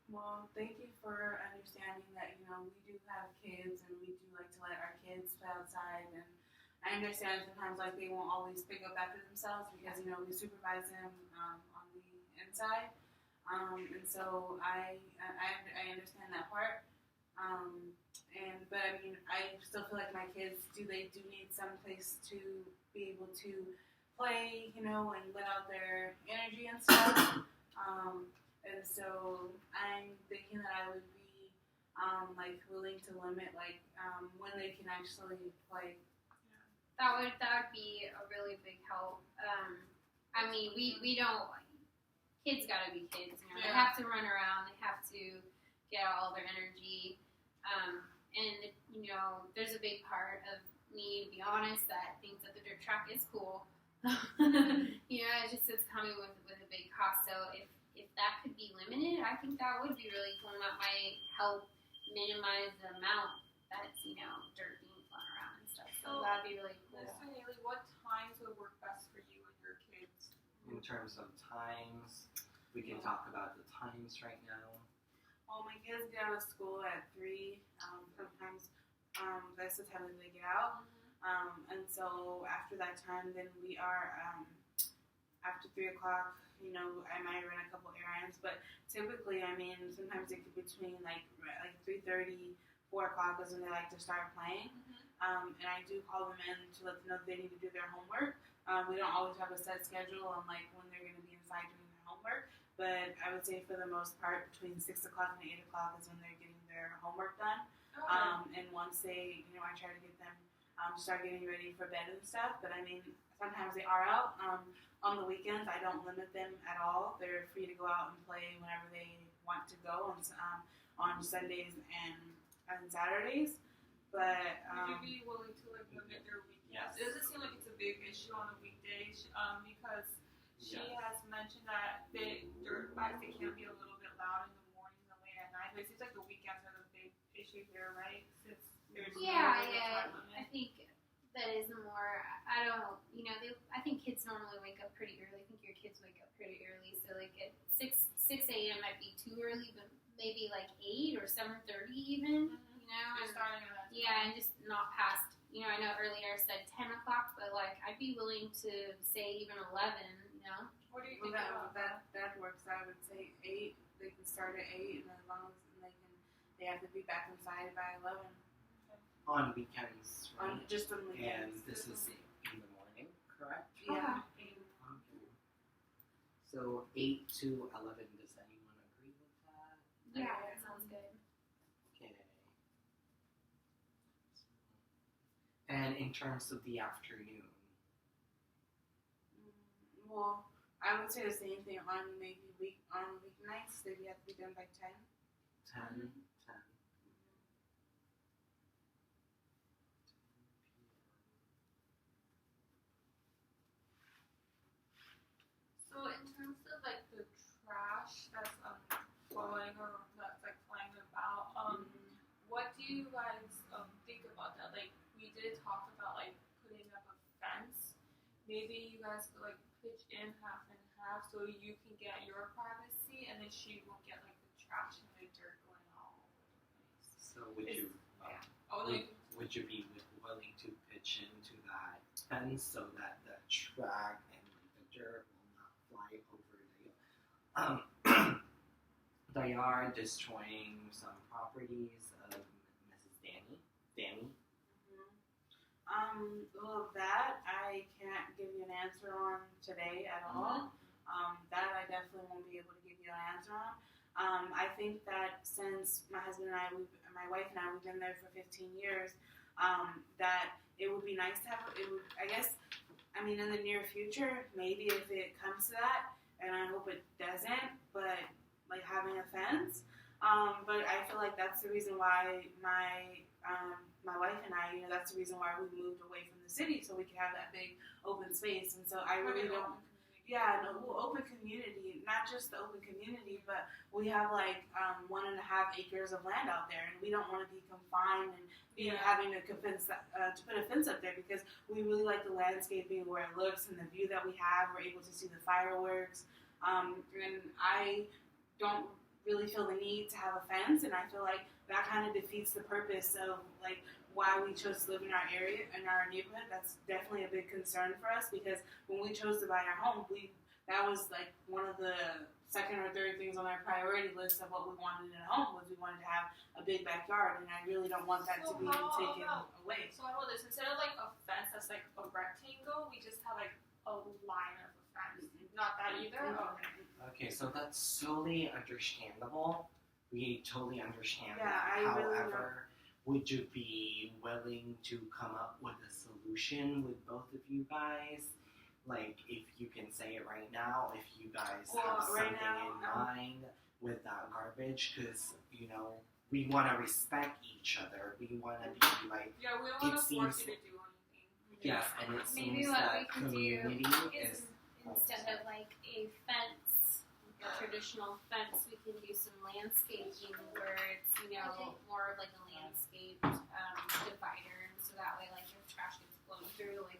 Well, thank you for understanding that, we do have kids and we do like to let our kids play outside, and I understand sometimes like they won't always pick up after themselves because, we supervise them on the inside. And so I understand that part. But I mean, I still feel like my kids do need some place to be able to play, and let out their energy and stuff. And so I'm thinking that I would be willing to limit when they can actually play. That would be a really big help. I mean, we don't. Kids gotta be kids. They have to run around. They have to get out all their energy. And there's a big part of me, to be honest, that thinks that the dirt track is cool. It's coming with a big cost. So if that could be limited, I think that would be really cool. And that might help minimize the amount that's dirt being flown around and stuff. So that'd be really cool. Mr. Haley, what times would work best for you and your kids? In terms of times, we can talk about the times right now. Well, my kids get out of school at 3. Sometimes that's the time that they get out. And so after that time, then we are, after 3 o'clock, I might run a couple errands. But typically, I mean, sometimes it could be between like 3:30, 4 o'clock is when they like to start playing. And I do call them in to let them know they need to do their homework. We don't always have a set schedule on like when they're going to be inside doing their homework. But I would say for the most part, between 6 o'clock and 8 o'clock is when they're getting their homework done. And once they, I try to get them start getting ready for bed and stuff. But I mean, sometimes they are out. On the weekends, I don't limit them at all. They're free to go out and play whenever they want to go on Sundays and Saturdays. But would you be willing to limit their weekends? Yes. It doesn't seem like it's a big issue on the weekdays because she has mentioned that dirt bikes, they can be a little bit loud in the morning and late at night. But it seems like the weekends are the big issue here, right? Since there's no time limit. I think that is more. I don't. I think kids normally wake up pretty early. I think your kids wake up pretty early. So like at 6 a.m. might be too early, but maybe like 8 or 7:30 even. They're starting at and just not past. I know earlier I said 10 o'clock, but like I'd be willing to say even 11. What do you well, think about that? that works. I would say 8. they can start at 8, and as long as they have to be back inside by 11. On weekends, right? Just on And weekends. this is in the morning, correct? Yeah. Okay. So 8 to 11, does anyone agree with that? Yeah, that sounds good. Okay. And in terms of the afternoon, Well, I would say the same thing on on weeknights. They have to be done by 10. 10, 10. So in terms of like the trash that's flowing or that's like flying about, what do you guys think about that? Like we did talk about like putting up a fence. Maybe you guys could like pitch in half and half so you can get your privacy and then she won't get like the trash and the dirt going all over the place. So would you Oh, no, you would you be willing to pitch into that fence so that the track and the dirt will not fly over the yard, destroying some properties of Mrs. Danny? Well, that I can't give you an answer on today at all. That I definitely won't be able to give you an answer on. I think that since my husband and I, my wife and I, we've been there for 15 years, that it would be nice to have, in the near future, maybe if it comes to that, and I hope it doesn't, but like having a fence. But I feel like that's the reason why my wife and I, that's the reason why we moved away from the city, so we could have that big open space. And so I really don't. Yeah, no, open community, not just the open community, but we have like 1.5 acres of land out there, and we don't want to be confined and having to put a fence up there because we really like the landscaping where it looks and the view that we have. We're able to see the fireworks, and I don't really feel the need to have a fence, and I feel like that kind of defeats the purpose of like why we chose to live in our area, in our neighborhood. That's definitely a big concern for us because when we chose to buy our home, that was like one of the second or third things on our priority list of what we wanted in a home was we wanted to have a big backyard, and I really don't want that to be taken away. So how about this? Instead of like a fence that's like a rectangle, we just have like a line of a fence. Not that either? Okay. Okay, so that's solely understandable. We totally understand Yeah, that. I really However, would you be willing to come up with a solution with both of you guys? Like, if you can say it right now, if you guys have something in mind with that garbage, because, we want to respect each other. We want to be like, yeah, we don't want to force you to do anything. yes, and it Maybe seems what that we could community do is. instead of like a fence, a traditional fence, we can do some landscaping where it's, more of like a landscaped divider, and so that way, like, if trash gets blown through, like,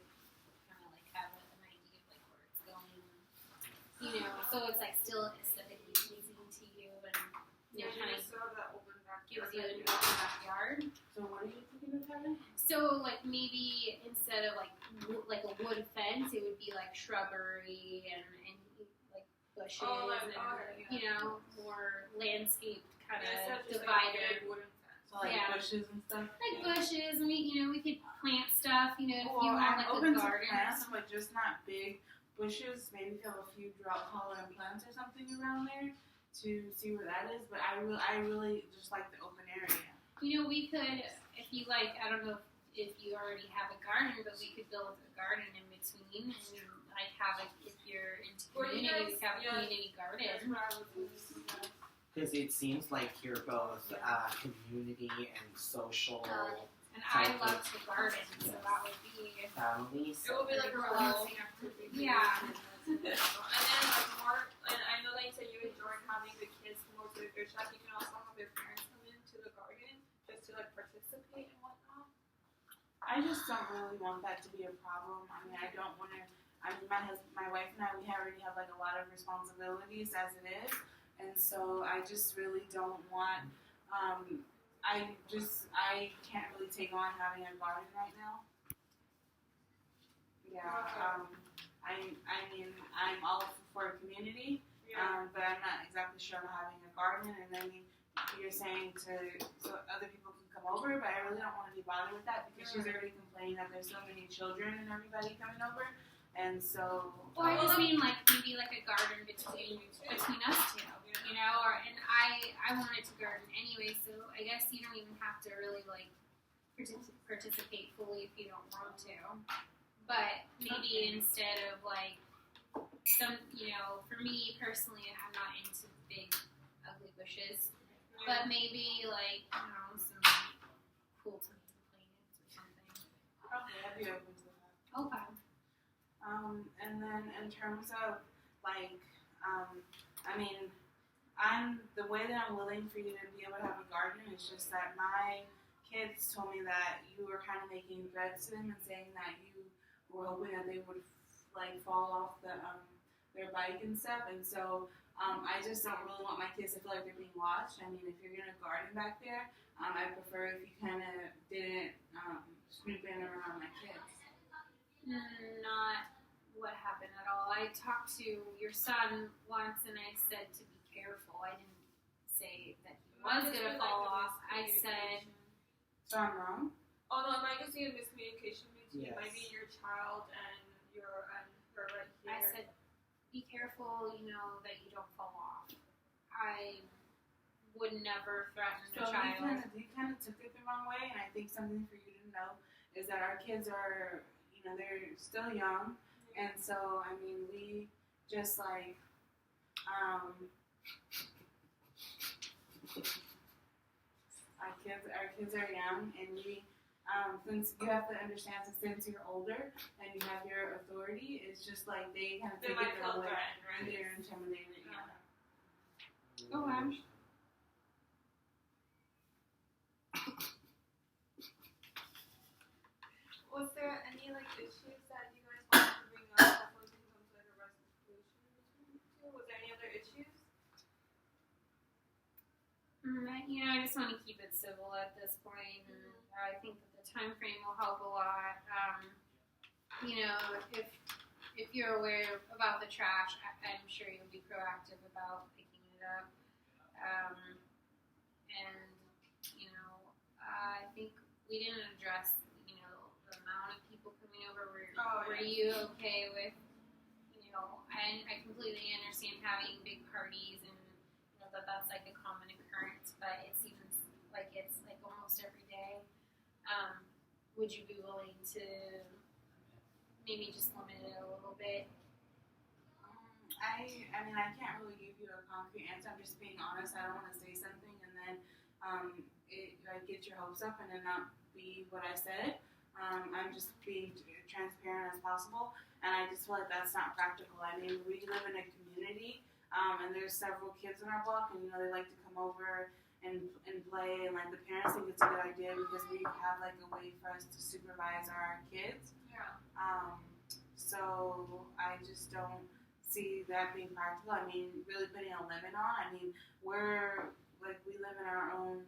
kind of like have an idea of like where it's going, so it's like still aesthetically pleasing to you, and kind of still have that open backyard. gives you an open backyard. So what are you thinking of having? So like maybe instead of like a wood fence, it would be like shrubbery and like bushes and more landscaped kind of divider. So like bushes and stuff? Like bushes, and we could plant stuff, if you want I'm like open a garden to or plants, something. but just not big bushes. Maybe if you have a few drought tolerant plants or something around there to see where that is. But I really just like the open area. We could, if you like, I don't know if you already have a garden, but we could build a garden in between and like have if you're into community, we could have a community garden. Because it seems like you're both community and social And I love to garden, so that would be families. It would be like a relaxing activity. Yeah. And then like more, and I know that you said you enjoyed having the kids come over to the fish shack. You can also have your parents come into the garden just to like participate and whatnot. I just don't really want that to be a problem. I mean, I don't want to. My wife and I, we already have like a lot of responsibilities as it is, and so I just really don't want. I can't really take on having a garden right now. Yeah. I'm all for a community, But I'm not exactly sure on having a garden. And then you're saying so other people can come over, but I really don't want to be bothered with that because she's already complaining that there's so many children and everybody coming over. And so. Well, I just mean like maybe like a garden between us two, you know, and I wanted to garden anyway, so I guess you don't even have to really like participate fully if you don't want to. But maybe instead of like some, you know, for me personally, I'm not into big ugly bushes, but maybe like some cool tomato plants or something. Okay, I'd be open to that. Okay. And then in terms of like, I mean, the way that I'm willing for you to be able to have a garden is just that my kids told me that you were kind of making threats to them and saying that you were hoping that they would like fall off their bike and stuff. And so I just don't really want my kids to feel like they're being watched. I mean, if you're gonna garden back there, I prefer if you kind of didn't snoop in around my kids. Not what happened at all. I talked to your son once and I said to be careful. I didn't say that he was going to fall off. I said... So I'm wrong? Oh no, it might just be a miscommunication between Yes. maybe your child and her right here. I said, be careful, you know, that you don't fall off. I would never threaten So a child. he kind of took it the wrong way, and I think something for you to know is that our kids are, you know, they're still young, and so, I mean, we just like, our kids are young, and we, since you have to understand, since you're older and you have your authority, it's just like they kind of They take might it feel the way, threatened, and right? they're intimidated. Oh, I'm... Was there any like issues that you guys wanted to bring up before we come to like a resolution between you two? Was there any other issues? You know, I just want to keep it civil at this point, and I think that the time frame will help a lot. You know, if you're aware about the trash, I'm sure you'll be proactive about picking it up. And you know, I think we didn't address, you know, the amount of people coming over. Were you okay with, you know? I completely understand having big parties and you know that's like a common occurrence, but it seems like it's like almost every day. Would you be willing to maybe just limit it a little bit? I mean, I can't really give you a concrete answer. I'm just being honest. I don't want to say something and then like get your hopes up and then not be what I said. I'm just being transparent as possible, and I just feel like that's not practical. I mean, we live in a community, and there's several kids in our block, and you know they like to come over and play, and like the parents think it's a good idea because we have like a way for us to supervise our kids. Yeah. So I just don't see that being practical. I mean, really putting a limit on. I mean, we live in our own,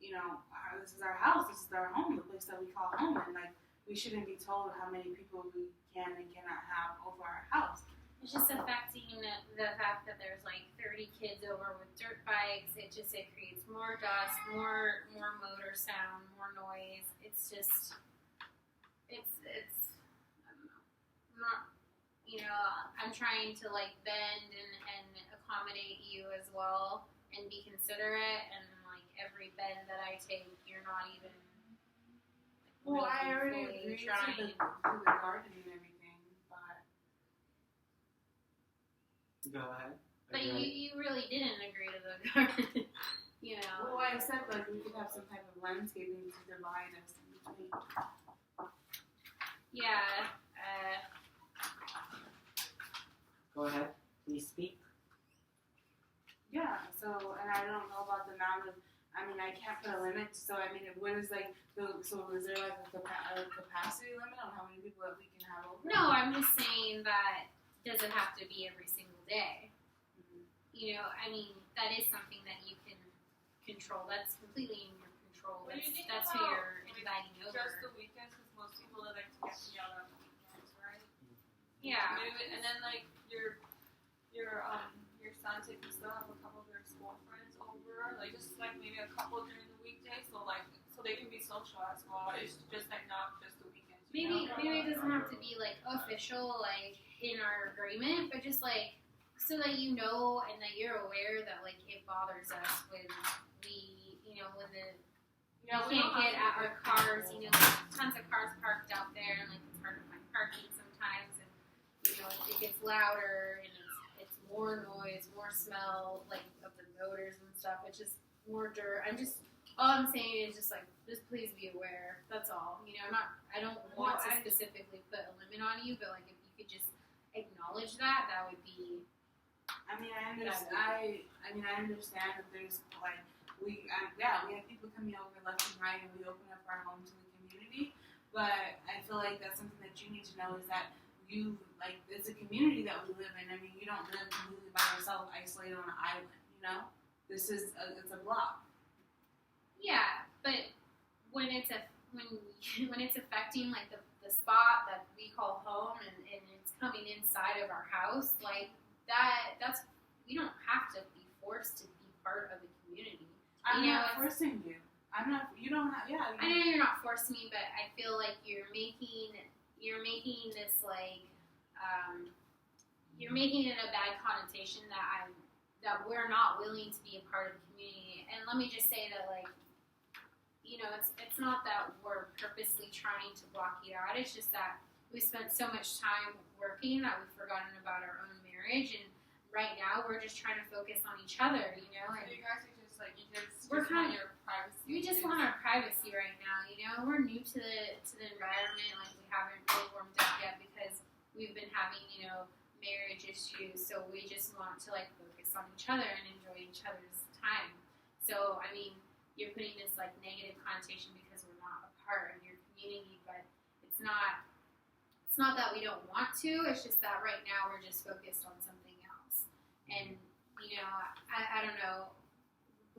you know, this is our house, this is our home, the place that we call home, and like we shouldn't be told how many people we can and cannot have over our house. It's just affecting the fact that there's like 30 kids over with dirt bikes. It creates more dust, more motor sound, more noise. It's just, it's I don't know. I'm not, you know, I'm trying to like bend and accommodate you as well and be considerate, and like every bend that I take, you're not even. Like, Well, really I already fully agreed trying. to the garden and everything, but Go ahead. But you really didn't agree to the garden, you know. well, I said like we could have some type of landscaping to divide us in between. Yeah, Go ahead. Please speak. Yeah. So, and I don't know about the amount of. I mean, I can't put a limit. So, I mean, what is like so is there like a capacity limit on how many people that we can have over? no, I'm just saying that does it have to be every single day? Mhm. You know, I mean, that is something that you can control. That's completely in your control. What do you think That's who about, you're like, inviting Just over. the weekends, because most people like to get together on the weekends, right? Yeah. Maybe, and then like your your sons, if you still have a couple of their school friends over, like just like maybe a couple during the weekday, so they can be social as well. It's just like not just the weekends. Maybe it doesn't have to be like official, like in our agreement, but just like so that you know and that you're aware that like it bothers us when we, when we can't get at our cars, tons of cars parked out there, and like it's hard to find parking sometimes, and it gets louder and it's more noise, more smell, like of the motors and stuff, which is more dirt. All I'm saying is just please be aware. That's all. I don't want to specifically put a limit on you, but like if you could just acknowledge that, that would be. I understand. I understand that there's we have people coming over left and right, and we open up our home to the community. But I feel like that's something that you need to know is that it's a community that we live in. I mean, you don't live completely by yourself, isolated on an island. It's a block. Yeah, but when it's affecting like the spot that we call home and it's coming inside of our house, like that's we don't have to be forced to be part of the community. I'm not forcing you. I'm not. You don't have. Yeah. I know you're not forcing me, but I feel like you're making this like you're making it a bad connotation that we're not willing to be a part of the community. And let me just say that it's not that we're purposely trying to block you out. It's just that we spent so much time working that we've forgotten about our own marriage, and right now we're just trying to focus on each other. So you guys are just we're kind of your privacy. We just want our privacy right now. We're new to the environment. Like we haven't really warmed up yet because we've been having marriage issues. So we just want to focus on each other and enjoy each other's time. So I mean, you're putting this negative connotation because we're not a part of your community, but it's not that we don't want to. It's just that right now we're just focused on something else. And I don't know.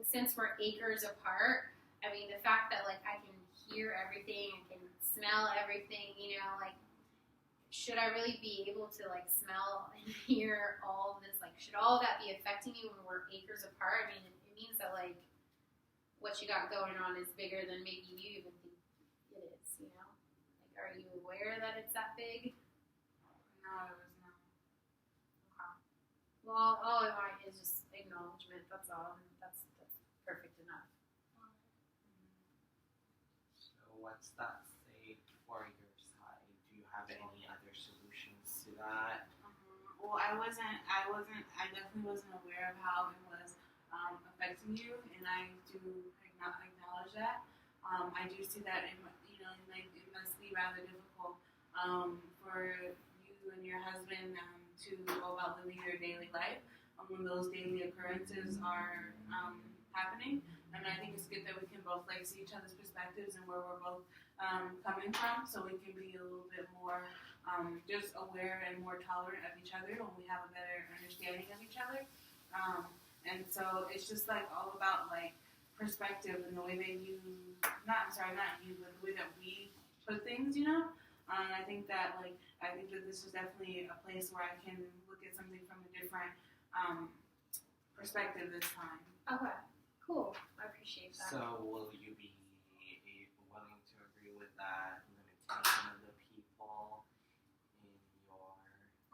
Since we're acres apart, I mean, the fact that I can hear everything, I can smell everything, should I really be able to smell and hear all of this? Should all of that be affecting you when we're acres apart? I mean, it means that what you got going on is bigger than maybe you even think it is. Are you aware that it's that big? No, it was not. Okay. Well, all I want is just acknowledgement. That's all. And that's perfect enough. So what's that say for your side? Do you have any other solutions to that? Well, I definitely wasn't aware of how it was affecting you, and I do acknowledge that. I do see that it must be rather difficult for you and your husband to go about living your daily life when those daily occurrences are happening. And I think it's good that we can both see each other's perspectives and where we're both coming from, so we can be a little bit more just aware and more tolerant of each other when we have a better understanding of each other. And so it's just all about perspective and the way that not you, but the way that we put things, And I think that this is definitely a place where I can look at something from a different perspective this time. Okay, cool. I appreciate that. So will you be willing to agree with that limitation of the people in your?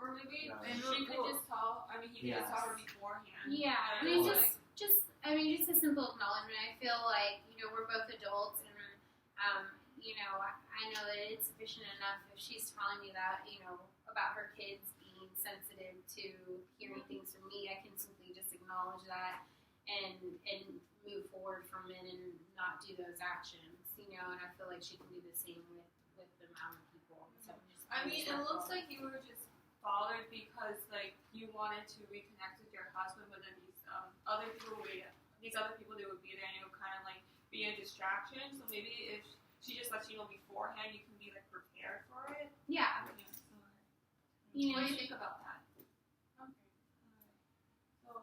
Or maybe Yeah. she could just tell. I mean, he could just tell her beforehand. Yeah, I mean, just a simple acknowledgement. I feel we're both adults, and I know that it's sufficient enough if she's telling me that about her kids being sensitive to hearing things from me. I can simply just acknowledge that and move forward from it and not do those actions. And I feel like she can do the same with the amount of people. So I mean, it looks like you were just bothered because you wanted to reconnect with your husband, but then these other people they would be there, and it would kind of be a distraction. So maybe if she just lets you know beforehand, you can be prepared for it. Yeah. What do you think about that? Okay. So,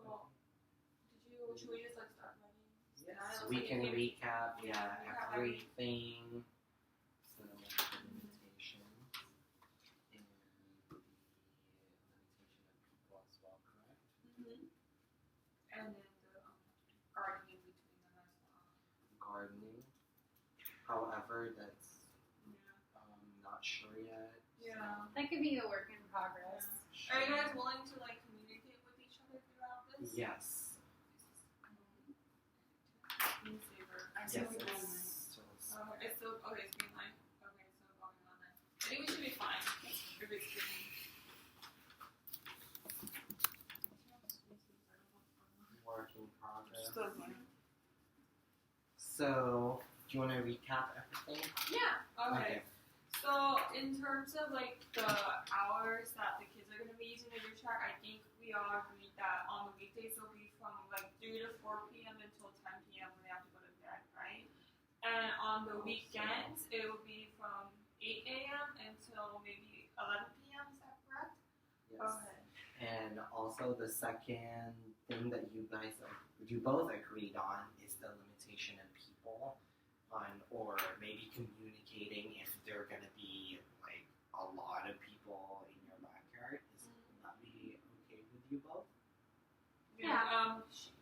should we just start running? Yes, we can recap. Everything. So the limitations and the limitation of people as well, correct? However, that's Yeah. not sure yet. Yeah. That could be a work in progress. Are you guys willing to like communicate with each other throughout this? Yes. Screensaver. I Yes. It's It's still okay. It's green light. Okay, so going on then. I think we should be fine if it's green. work in progress. Still going. So, do you want to recap everything? Yeah. Okay. So in terms of like the hours that the kids are going to be using the group chat, I think we all agreed that on the weekdays it'll be from like 3 to 4 p.m. until 10 p.m. when they have to go to bed, right? And on the weekends it will be from 8 a.m. until maybe 11 p.m. Is that correct? Yes. Okay. And also the second thing that you both agreed on is the limitation of people on, or maybe communicating if there are gonna be like a lot of people in your backyard. Would that be okay with you both? Yeah.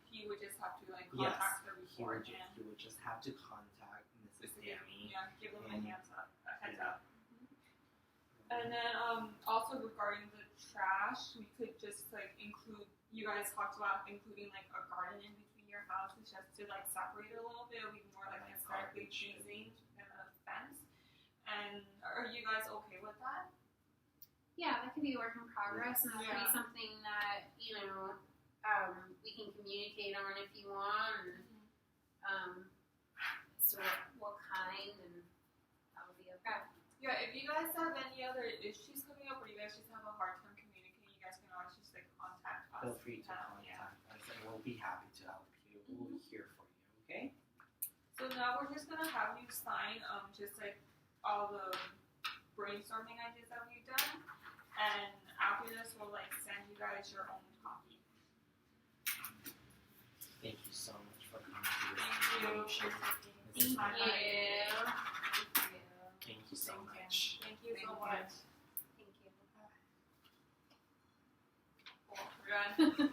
He would just have to like contact her He would, beforehand. he would just have to contact Mrs. Danny. Yeah, give them a and- heads up. A heads Yeah. up. And then also regarding the trash, we could just like include. You guys talked about including like a garden in between your houses just to like separate it a little bit. It would be more like aesthetically Garbage. pleasing than a fence. And are you guys okay with that? Yeah, that could be a work in progress, and that could Yeah. be something that we can communicate on if you want, and so what kind, and that would be okay. Yeah. If you guys have any other issues coming up, or you guys just have a hard time communicating, you guys can always just like contact us. Feel free to Yeah. contact us and we'll be happy to help you. We'll be here for you, okay? So now we're just gonna have you sign just like all the brainstorming ideas that we've done, and after this we'll like send you guys your own copy. Thank you so much for coming to this Thank you. mediation. Thank Mrs. you. Danny. Thank you. Thank you so Thank you. much. Thank you so Thank you. much. Thank you. Cool. We're done.